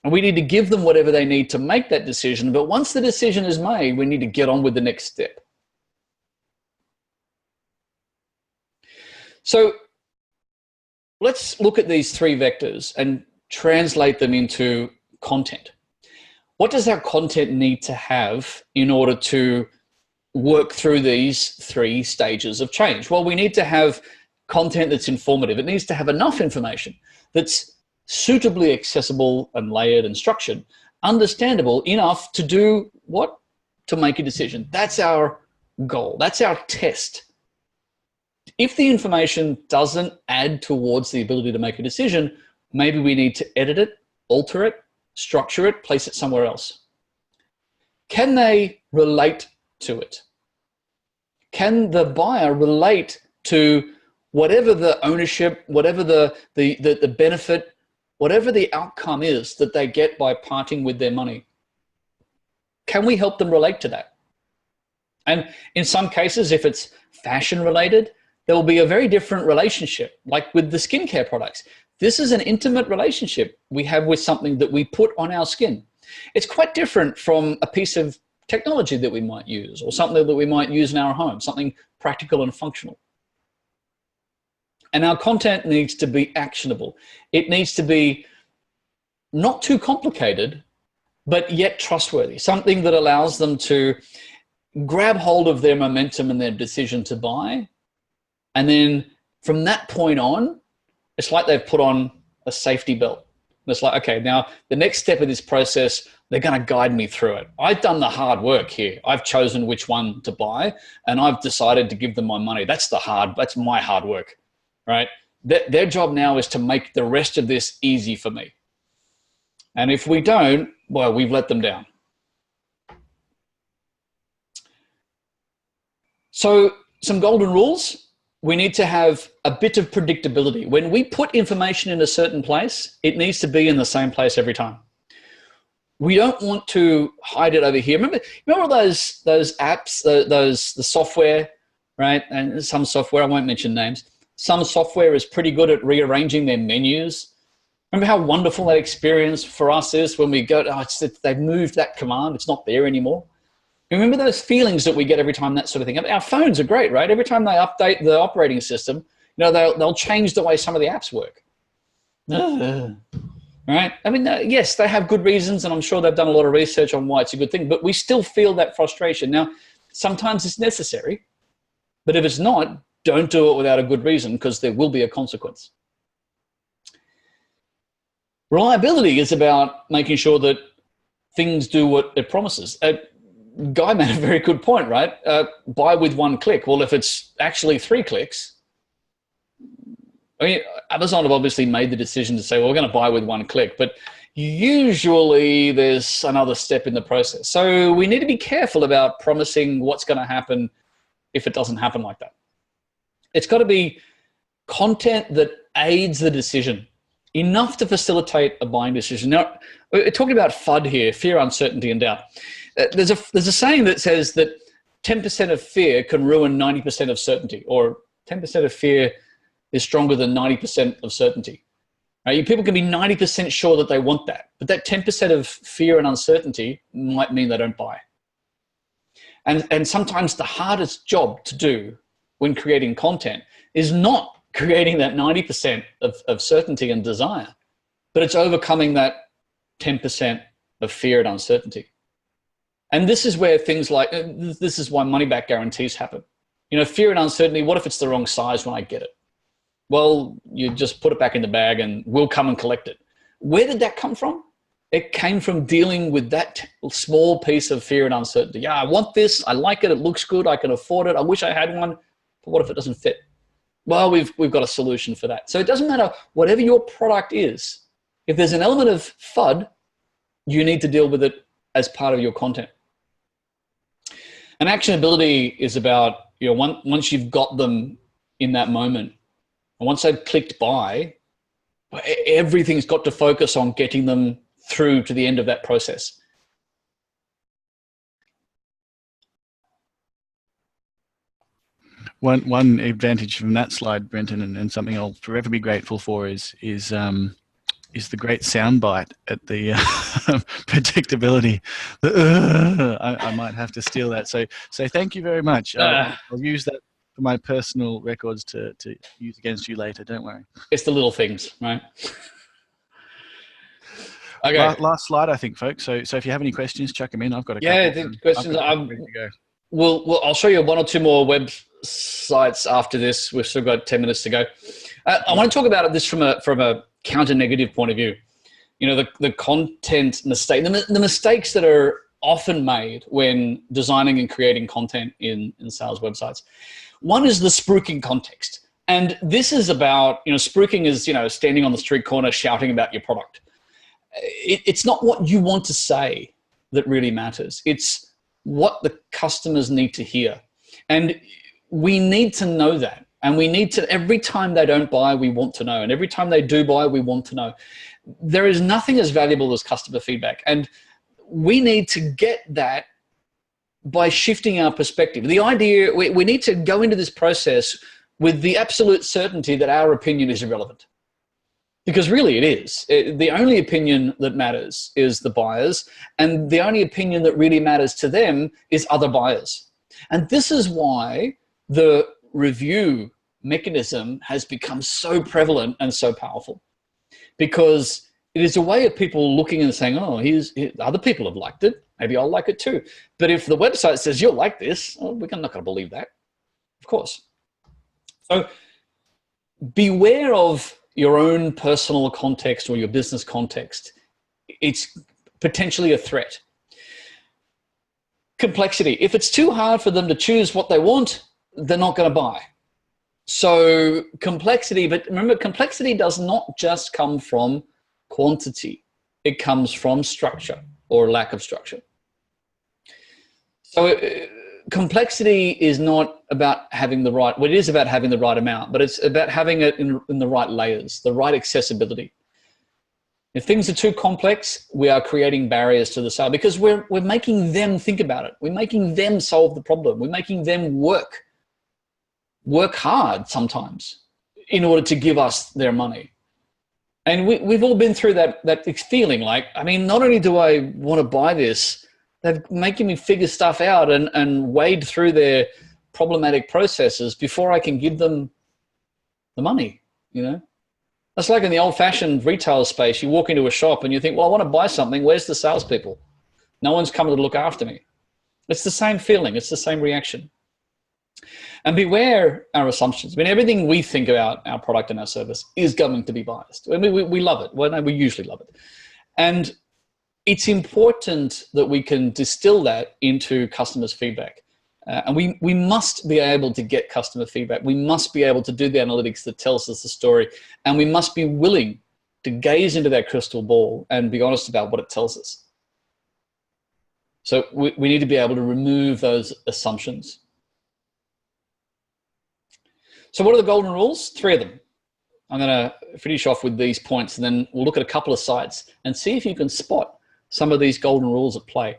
And we need to give them whatever they need to make that decision. But once the decision is made, we need to get on with the next step. So let's look at these three vectors and translate them into content. What does our content need to have in order to work through these 3 stages of change? Well, we need to have content that's informative. It needs to have enough information that's suitably accessible and layered and structured, understandable enough to do what? To make a decision. That's our goal. That's our test. If the information doesn't add towards the ability to make a decision, maybe we need to edit it, alter it, structure it, place it somewhere else. Can they relate to it? Can the buyer relate to whatever the ownership, whatever the benefit, whatever the outcome is that they get by parting with their money? Can we help them relate to that? And in some cases, if it's fashion related, there will be a very different relationship, like with the skincare products. This is an intimate relationship we have with something that we put on our skin. It's quite different from a piece of technology that we might use, or something that we might use in our home, something practical and functional. And our content needs to be actionable. It needs to be not too complicated, but yet trustworthy, something that allows them to grab hold of their momentum and their decision to buy. And then from that point on, it's like they've put on a safety belt. And it's like, okay, now the next step of this process, they're going to guide me through it. I've done the hard work here. I've chosen which one to buy, and I've decided to give them my money. That's my hard work, right? Their job now is to make the rest of this easy for me. And if we don't, well, we've let them down. So some golden rules. We need to have a bit of predictability. When we put information in a certain place, it needs to be in the same place every time. We don't want to hide it over here. Remember those apps, the software, right? And some software, I won't mention names. Some software is pretty good at rearranging their menus. Remember how wonderful that experience for us is when we go, they've moved that command, it's not there anymore. Remember those feelings that we get every time that sort of thing. Our phones are great, right? Every time they update the operating system, they'll change the way some of the apps work. Right? I mean, yes, they have good reasons, and I'm sure they've done a lot of research on why it's a good thing, but we still feel that frustration. Now, sometimes it's necessary, but if it's not, don't do it without a good reason, because there will be a consequence. Reliability is about making sure that things do what it promises. Guy made a very good point, right? Buy with 1 click. Well, if it's actually 3 clicks, I mean, Amazon have obviously made the decision to say, well, we're going to buy with 1 click, but usually there's another step in the process. So we need to be careful about promising what's going to happen if it doesn't happen like that. It's got to be content that aids the decision, enough to facilitate a buying decision. Now, we're talking about FUD here, fear, uncertainty, and doubt. There's a saying that says that 10% of fear can ruin 90% of certainty, or 10% of fear is stronger than 90% of certainty. Right? People can be 90% sure that they want that, but that 10% of fear and uncertainty might mean they don't buy. And sometimes the hardest job to do when creating content is not creating that 90% of certainty and desire, but it's overcoming that 10% of fear and uncertainty. And this is where things like, this is why money-back guarantees happen. Fear and uncertainty, what if it's the wrong size when I get it? Well, you just put it back in the bag and we'll come and collect it. Where did that come from? It came from dealing with that small piece of fear and uncertainty. Yeah, I want this, I like it, it looks good, I can afford it, I wish I had one, but what if it doesn't fit? Well, we've got a solution for that. So it doesn't matter whatever your product is. If there's an element of FUD, you need to deal with it as part of your content. And actionability is about, once you've got them in that moment, and once they've clicked buy, everything's got to focus on getting them through to the end of that process. One advantage from that slide, Brenton, and something I'll forever be grateful for is the great soundbite at the predictability. I might have to steal that. So thank you very much. I'll use that for my personal records to use against you later. Don't worry. It's the little things, right? Okay. Last slide, I think, folks. So if you have any questions, chuck them in. I've got a couple. Yeah, questions. I'm ready to go. I'll show you one or two more websites after this. We've still got 10 minutes to go. I want to talk about this from a counter negative point of view. You know, the content mistake, the mistakes that are often made when designing and creating content in sales websites. One is the spooking context. And this is about, you know, spooking is, you know, standing on the street corner shouting about your product. It's not what you want to say that really matters. It's what the customers need to hear. And we need to know that. And we need to, every time they don't buy, we want to know. And every time they do buy, we want to know. There is nothing as valuable as customer feedback. And we need to get that by shifting our perspective. The idea, we need to go into this process with the absolute certainty that our opinion is irrelevant. Because really it is. The only opinion that matters is the buyers, and the only opinion that really matters to them is other buyers. And this is why the review mechanism has become so prevalent and so powerful. Because it is a way of people looking and saying, oh, other people have liked it. Maybe I'll like it too. But if the website says you'll like this, we're not going to believe that, of course. So beware of your own personal context or your business context. It's potentially a threat. Complexity. If it's too hard for them to choose what they want, they're not going to buy. So complexity, but remember, complexity does not just come from quantity. It comes from structure or lack of structure. So complexity is not about having the right, well, it is about having the right amount, but it's about having it in the right layers, the right accessibility. If things are too complex, we are creating barriers to the sale because we're making them think about it. We're making them solve the problem. We're making them work hard sometimes in order to give us their money. And we've all been through that feeling like, I mean, not only do I want to buy this, they're making me figure stuff out and wade through their problematic processes before I can give them the money, you know? That's like in the old-fashioned retail space. You walk into a shop and you think, well, I want to buy something. Where's the salespeople? No one's coming to look after me. It's the same feeling. It's the same reaction. And beware our assumptions. I mean, everything we think about our product and our service is going to be biased. I mean, we love it. Well, no, we usually love it. And it's important that we can distill that into customers' feedback. And we must be able to get customer feedback. We must be able to do the analytics that tells us the story. And we must be willing to gaze into that crystal ball and be honest about what it tells us. So we need to be able to remove those assumptions. So what are the golden rules? 3 of them. I'm going to finish off with these points, and then we'll look at a couple of sites and see if you can spot some of these golden rules at play.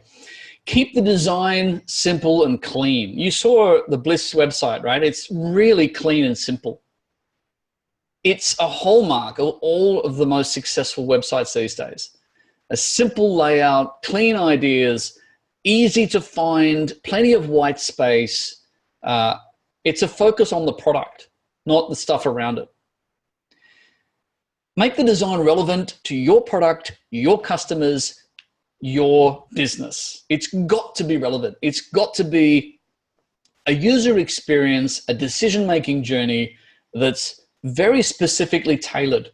Keep the design simple and clean. You saw the Bliss website, right? It's really clean and simple. It's a hallmark of all of the most successful websites these days. A simple layout, clean ideas, easy to find, plenty of white space. It's a focus on the product, not the stuff around it. Make the design relevant to your product, your customers, your business. It's got to be relevant. It's got to be a user experience, a decision-making journey that's very specifically tailored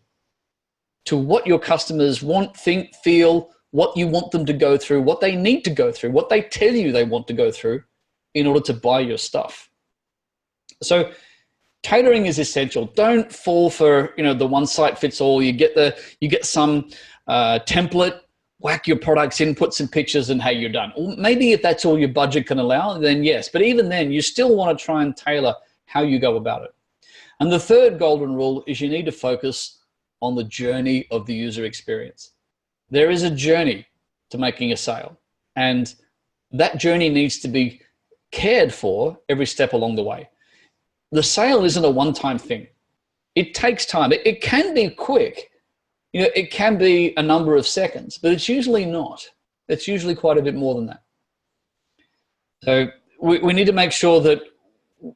to what your customers want, think, feel, what you want them to go through, what they need to go through, what they tell you they want to go through in order to buy your stuff. So tailoring is essential. Don't fall for, you know, the one site fits all. You get some template, whack your products in, put some pictures, and hey, you're done. Or maybe if that's all your budget can allow, then yes. But even then, you still want to try and tailor how you go about it. And the third golden rule is you need to focus on the journey of the user experience. There is a journey to making a sale, and that journey needs to be cared for every step along the way. The sale isn't a one-time thing. It takes time. It can be quick. You know, it can be a number of seconds, but it's usually not. It's usually quite a bit more than that. So we need to make sure that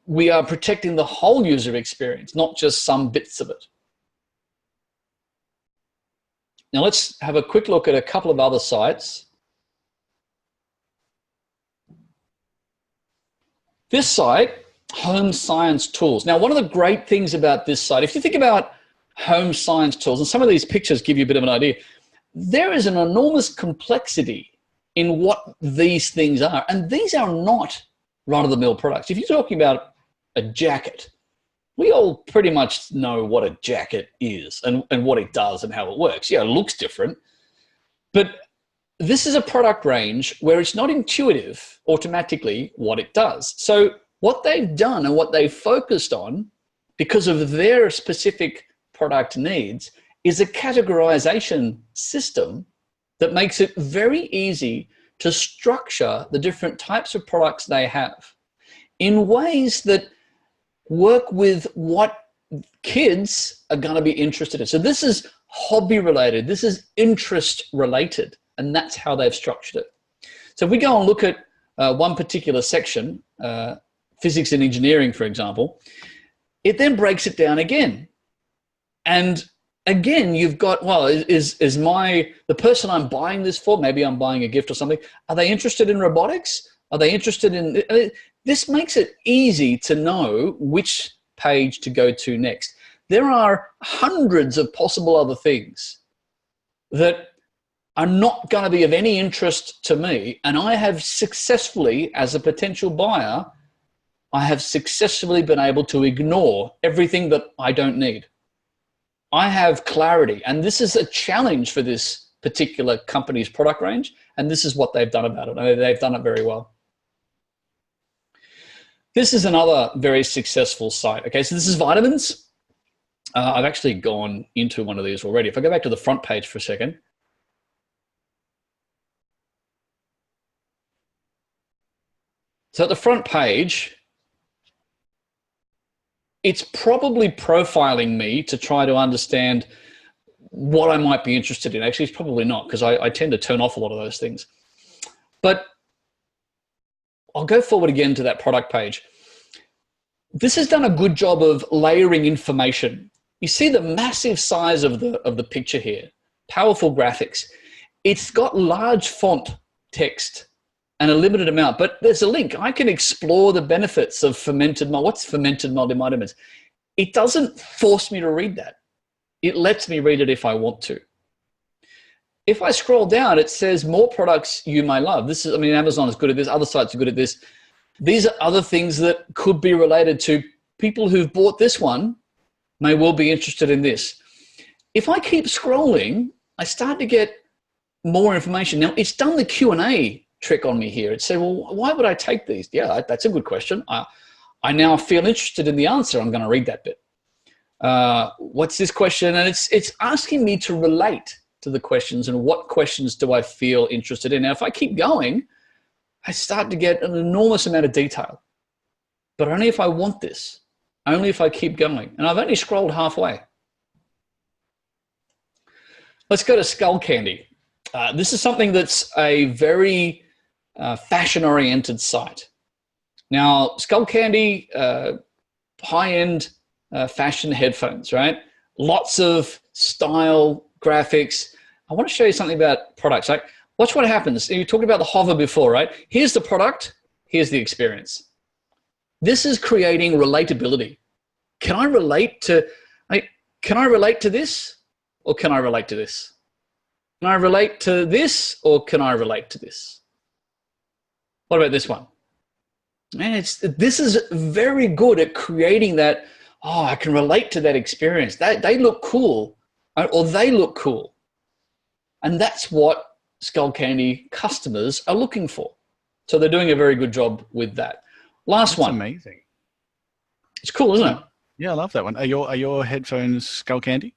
we are protecting the whole user experience, not just some bits of it. Now let's have a quick look at a couple of other sites. This site, Home Science Tools. Now, one of the great things about this site, if you think about home science tools, and some of these pictures give you a bit of an idea, there is an enormous complexity in what these things are. And these are not run-of-the-mill products. If you're talking about a jacket, we all pretty much know what a jacket is and what it does and how it works. Yeah, it looks different. But this is a product range where it's not intuitive automatically what it does. So what they've done and what they've focused on, because of their specific product needs, is a categorization system that makes it very easy to structure the different types of products they have in ways that work with what kids are going to be interested in. So this is hobby related, this is interest related, and that's how they've structured it. So if we go and look at one particular section, physics and engineering, for example, it then breaks it down again. And again, you've got, well, is the person I'm buying this for, maybe I'm buying a gift or something, are they interested in robotics? Are they interested in, this makes it easy to know which page to go to next. There are hundreds of possible other things that are not going to be of any interest to me. And I have successfully, as a potential buyer, I have successfully been able to ignore everything that I don't need. I have clarity, and this is a challenge for this particular company's product range, and this is what they've done about it. They've done it very well. This is another very successful site. Okay, so this is vitamins. I've actually gone into one of these already. If I go back to the front page for a second. So at the front page, it's probably profiling me to try to understand what I might be interested in. Actually, it's probably not, because I tend to turn off a lot of those things. But I'll go forward again to that product page. This has done a good job of layering information. You see the massive size of the picture here, powerful graphics. It's got large font text and a limited amount, but there's a link. I can explore the benefits of fermented, what's fermented multivitamins? It doesn't force me to read that. It lets me read it if I want to. If I scroll down, it says more products you may love. This is, I mean, Amazon is good at this, other sites are good at this. These are other things that could be related to people who've bought this one may well be interested in this. If I keep scrolling, I start to get more information. Now, it's done the Q&A trick on me here. It said, well, why would I take these? Yeah, that's a good question. I now feel interested in the answer. I'm going to read that bit. What's this question? And it's asking me to relate to the questions and what questions do I feel interested in. Now, if I keep going, I start to get an enormous amount of detail, but only if I want this, only if I keep going. And I've only scrolled halfway. Let's go to Skullcandy. This is something that's a very fashion-oriented site. Now, Skullcandy, high-end fashion headphones, right? Lots of style, graphics. I want to show you something about products. Like, watch what happens. You talked about the hover before, right? Here's the product. Here's the experience. This is creating relatability. Can I relate to this, or can I relate to this? Can I relate to this, or can I relate to this? What about this one? Man, this is very good at creating that, oh, I can relate to that experience. They look cool, or they look cool. And that's what Skullcandy customers are looking for. So they're doing a very good job with that. Last one. Amazing. It's cool, isn't it? Yeah, I love that one. Are your headphones Skullcandy?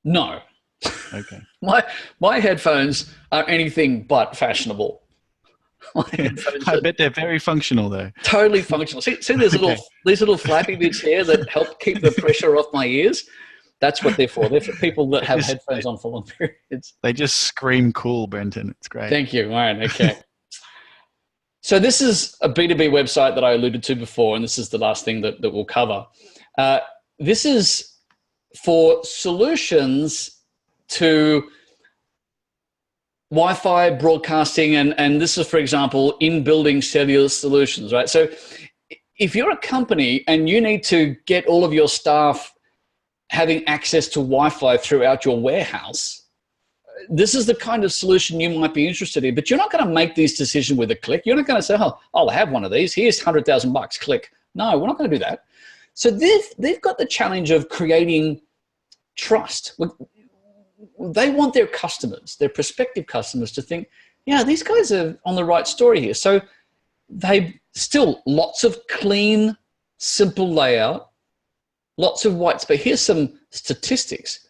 No. Okay. My headphones are anything but fashionable. I bet they're very functional, though. Totally functional. See these little flappy bits here that help keep the pressure off my ears? That's what they're for. They're for people that have headphones on for long periods. They just scream cool, Brenton. It's great. Thank you. All right, okay. So this is a B2B website that I alluded to before, and this is the last thing that we'll cover. This is for solutions to Wi-Fi broadcasting, and this is, for example, in-building cellular solutions, right? So if you're a company and you need to get all of your staff having access to Wi-Fi throughout your warehouse, this is the kind of solution you might be interested in. But you're not going to make these decisions with a click. You're not going to say, oh, I'll have one of these. Here's $100,000, click. No, we're not going to do that. So they've got the challenge of creating trust. They want their customers, their prospective customers, to think, yeah, these guys are on the right story here. So they still lots of clean, simple layout, lots of white space. Here's some statistics.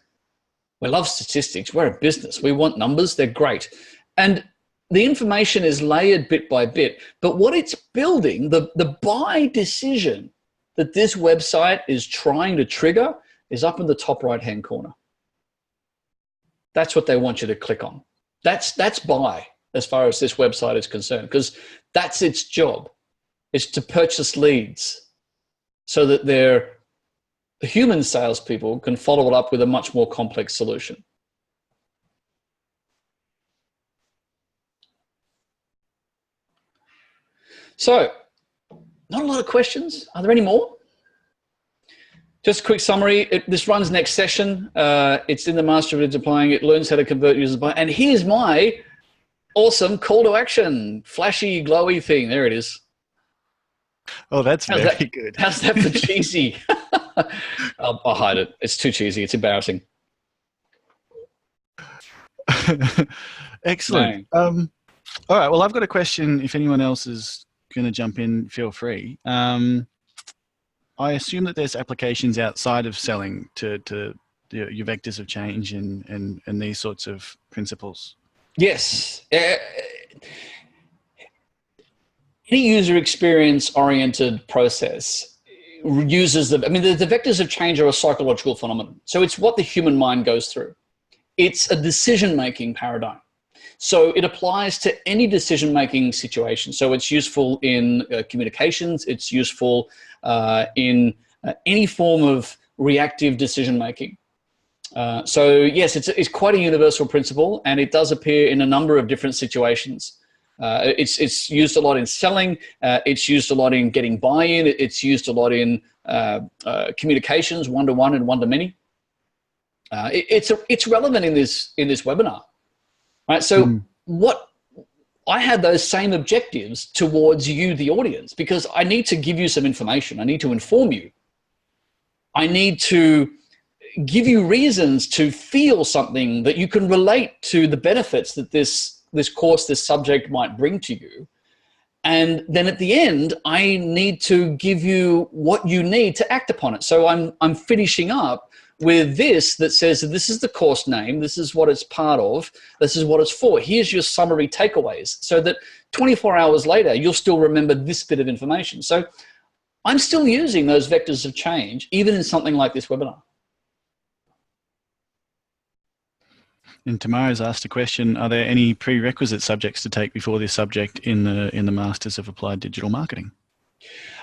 We love statistics. We're a business. We want numbers. They're great. And the information is layered bit by bit. But what it's building, the buy decision that this website is trying to trigger is up in the top right-hand corner. That's what they want you to click on. That's buy as far as this website is concerned, because that's its job. It's to purchase leads so that their human salespeople can follow it up with a much more complex solution. So, not a lot of questions. Are there any more? Just a quick summary. This runs next session. It's in the Master of Deploying. It learns how to convert users by. And here's my awesome call to action, flashy, glowy thing. There it is. Oh, that's very good. How's that for cheesy? I'll hide it. It's too cheesy. It's embarrassing. Excellent. All right. Well, I've got a question. If anyone else is going to jump in, feel free. I assume that there's applications outside of selling to your vectors of change and these sorts of principles. Yes. Any user experience oriented process uses the vectors of change are a psychological phenomenon. So it's what the human mind goes through. It's a decision-making paradigm. So it applies to any decision-making situation. So it's useful in communications. It's useful in any form of reactive decision-making. So yes, it's quite a universal principle, and it does appear in a number of different situations. It's used a lot in selling. It's used a lot in getting buy-in. It's used a lot in communications, one-to-one and one-to-many. It's relevant in this webinar, right? So what I had those same objectives towards you, the audience, because I need to give you some information. I need to inform you. I need to give you reasons to feel something that you can relate to the benefits that this course, this subject might bring to you. And then at the end, I need to give you what you need to act upon it. So I'm finishing up with this that says that this is the course name, this is what it's part of, this is what it's for. Here's your summary takeaways, so that 24 hours later, you'll still remember this bit of information. So I'm still using those vectors of change, even in something like this webinar. And Tamara's asked a question, are there any prerequisite subjects to take before this subject in the Masters of Applied Digital Marketing?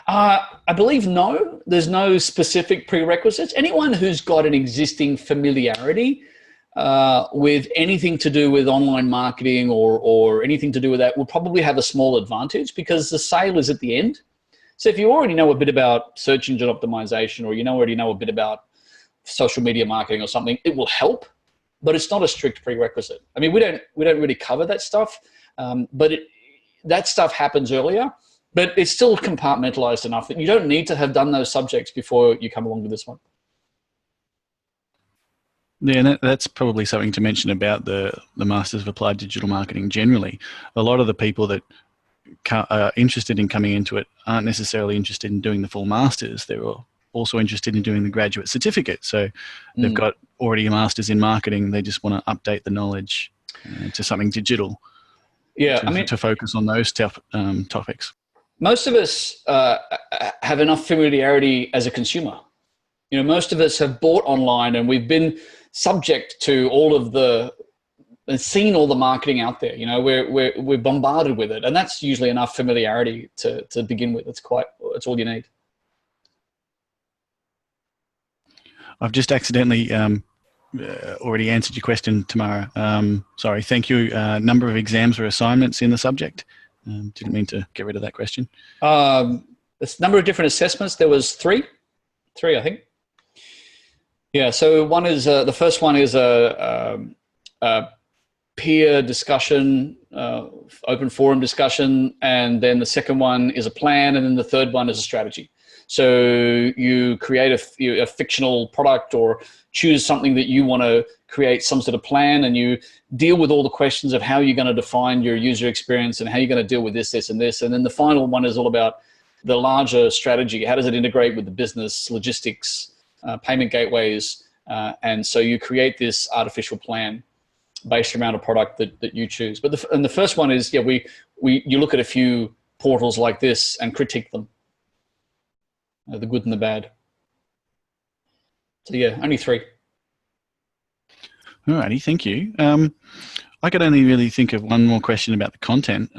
I believe no. There's no specific prerequisites. Anyone who's got an existing familiarity with anything to do with online marketing or anything to do with that will probably have a small advantage, because the sale is at the end. So if you already know a bit about search engine optimization, or you already know a bit about social media marketing or something, it will help, but it's not a strict prerequisite. I mean, we don't really cover that stuff, but that stuff happens earlier. But it's still compartmentalized enough that you don't need to have done those subjects before you come along to this one. Yeah, and that's probably something to mention about the Masters of Applied Digital Marketing generally. A lot of the people that are interested in coming into it aren't necessarily interested in doing the full Masters. They're also interested in doing the graduate certificate. So they've got already a Masters in marketing. They just want to update the knowledge to something digital. Yeah, to focus on those topics. Most of us have enough familiarity as a consumer. Most of us have bought online, and we've been subject to all of and seen all the marketing out there. We're bombarded with it, and that's usually enough familiarity to begin with. It's all you need. I've just accidentally already answered your question, Tamara. Sorry. Thank you. Number of exams or assignments in the subject. Didn't mean to get rid of that question. this number of different assessments. There was three, I think. Yeah. So one is the first one is a peer discussion, open forum discussion, and then the second one is a plan, and then the third one is a strategy. So you create a fictional product or choose something that you want to create some sort of plan, and you deal with all the questions of how you're going to define your user experience and how you're going to deal with this, this, and this. And then the final one is all about the larger strategy. How does it integrate with the business, logistics, payment gateways? And so you create this artificial plan based around a product that you choose. But the first one is, yeah, you look at a few portals like this and critique them, the good and the bad. So yeah, only three. Alrighty, thank you. I could only really think of one more question about the content.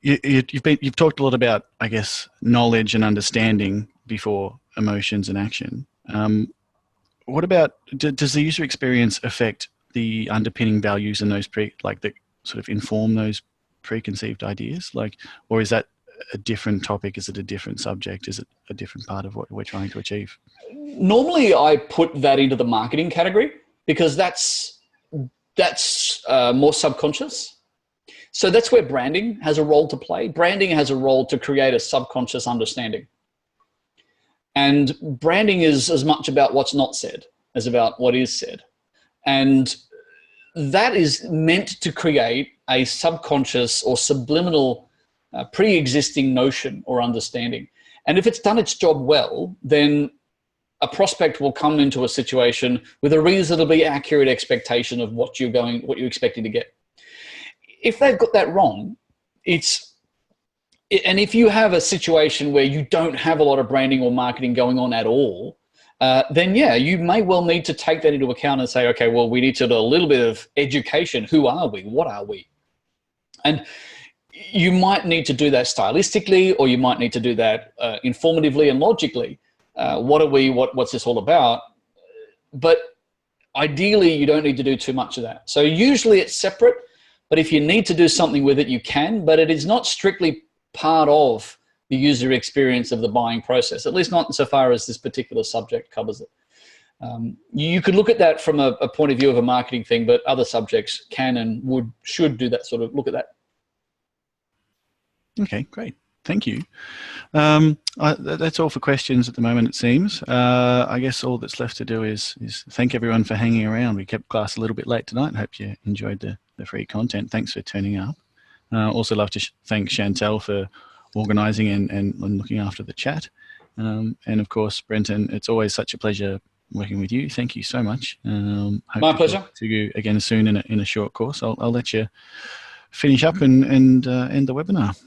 You've talked a lot about, I guess, knowledge and understanding before emotions and action. What about, does the user experience affect the underpinning values and those that sort of inform those preconceived ideas? Or is that a different topic? Is it a different subject? Is it a different part of what we're trying to achieve? Normally, I put that into the marketing category because that's more subconscious. So that's where branding has a role to play. Branding has a role to create a subconscious understanding. And branding is as much about what's not said as about what is said. And that is meant to create a subconscious or subliminal pre-existing notion or understanding. And if it's done its job well, then a prospect will come into a situation with a reasonably accurate expectation of what you're expecting to get. If they've got that wrong, and if you have a situation where you don't have a lot of branding or marketing going on at all, then yeah, you may well need to take that into account and say, okay, well, we need to do a little bit of education. Who are we? What are we? And you might need to do that stylistically, or you might need to do that informatively and logically. What are we? What's this all about? But ideally, you don't need to do too much of that. So usually it's separate, but if you need to do something with it, you can, but it is not strictly part of the user experience of the buying process, at least not insofar as this particular subject covers it. You could look at that from a point of view of a marketing thing, but other subjects can and should do that sort of look at that. Okay, great. Thank you. That's all for questions at the moment, it seems. I guess all that's left to do is thank everyone for hanging around. We kept class a little bit late tonight. Hope you enjoyed the free content. Thanks for turning up. Also love to thank Chantel for organising and looking after the chat. And of course, Brenton, it's always such a pleasure working with you. Thank you so much. Hope My pleasure. To you again soon in a short course. I'll let you finish up and end the webinar.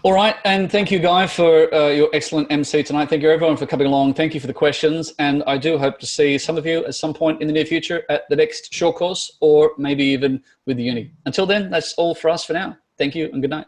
All right, and thank you, Guy, for your excellent MC tonight. Thank you, everyone, for coming along. Thank you for the questions, and I do hope to see some of you at some point in the near future at the next short course, or maybe even with the uni. Until then, that's all for us for now. Thank you, and good night.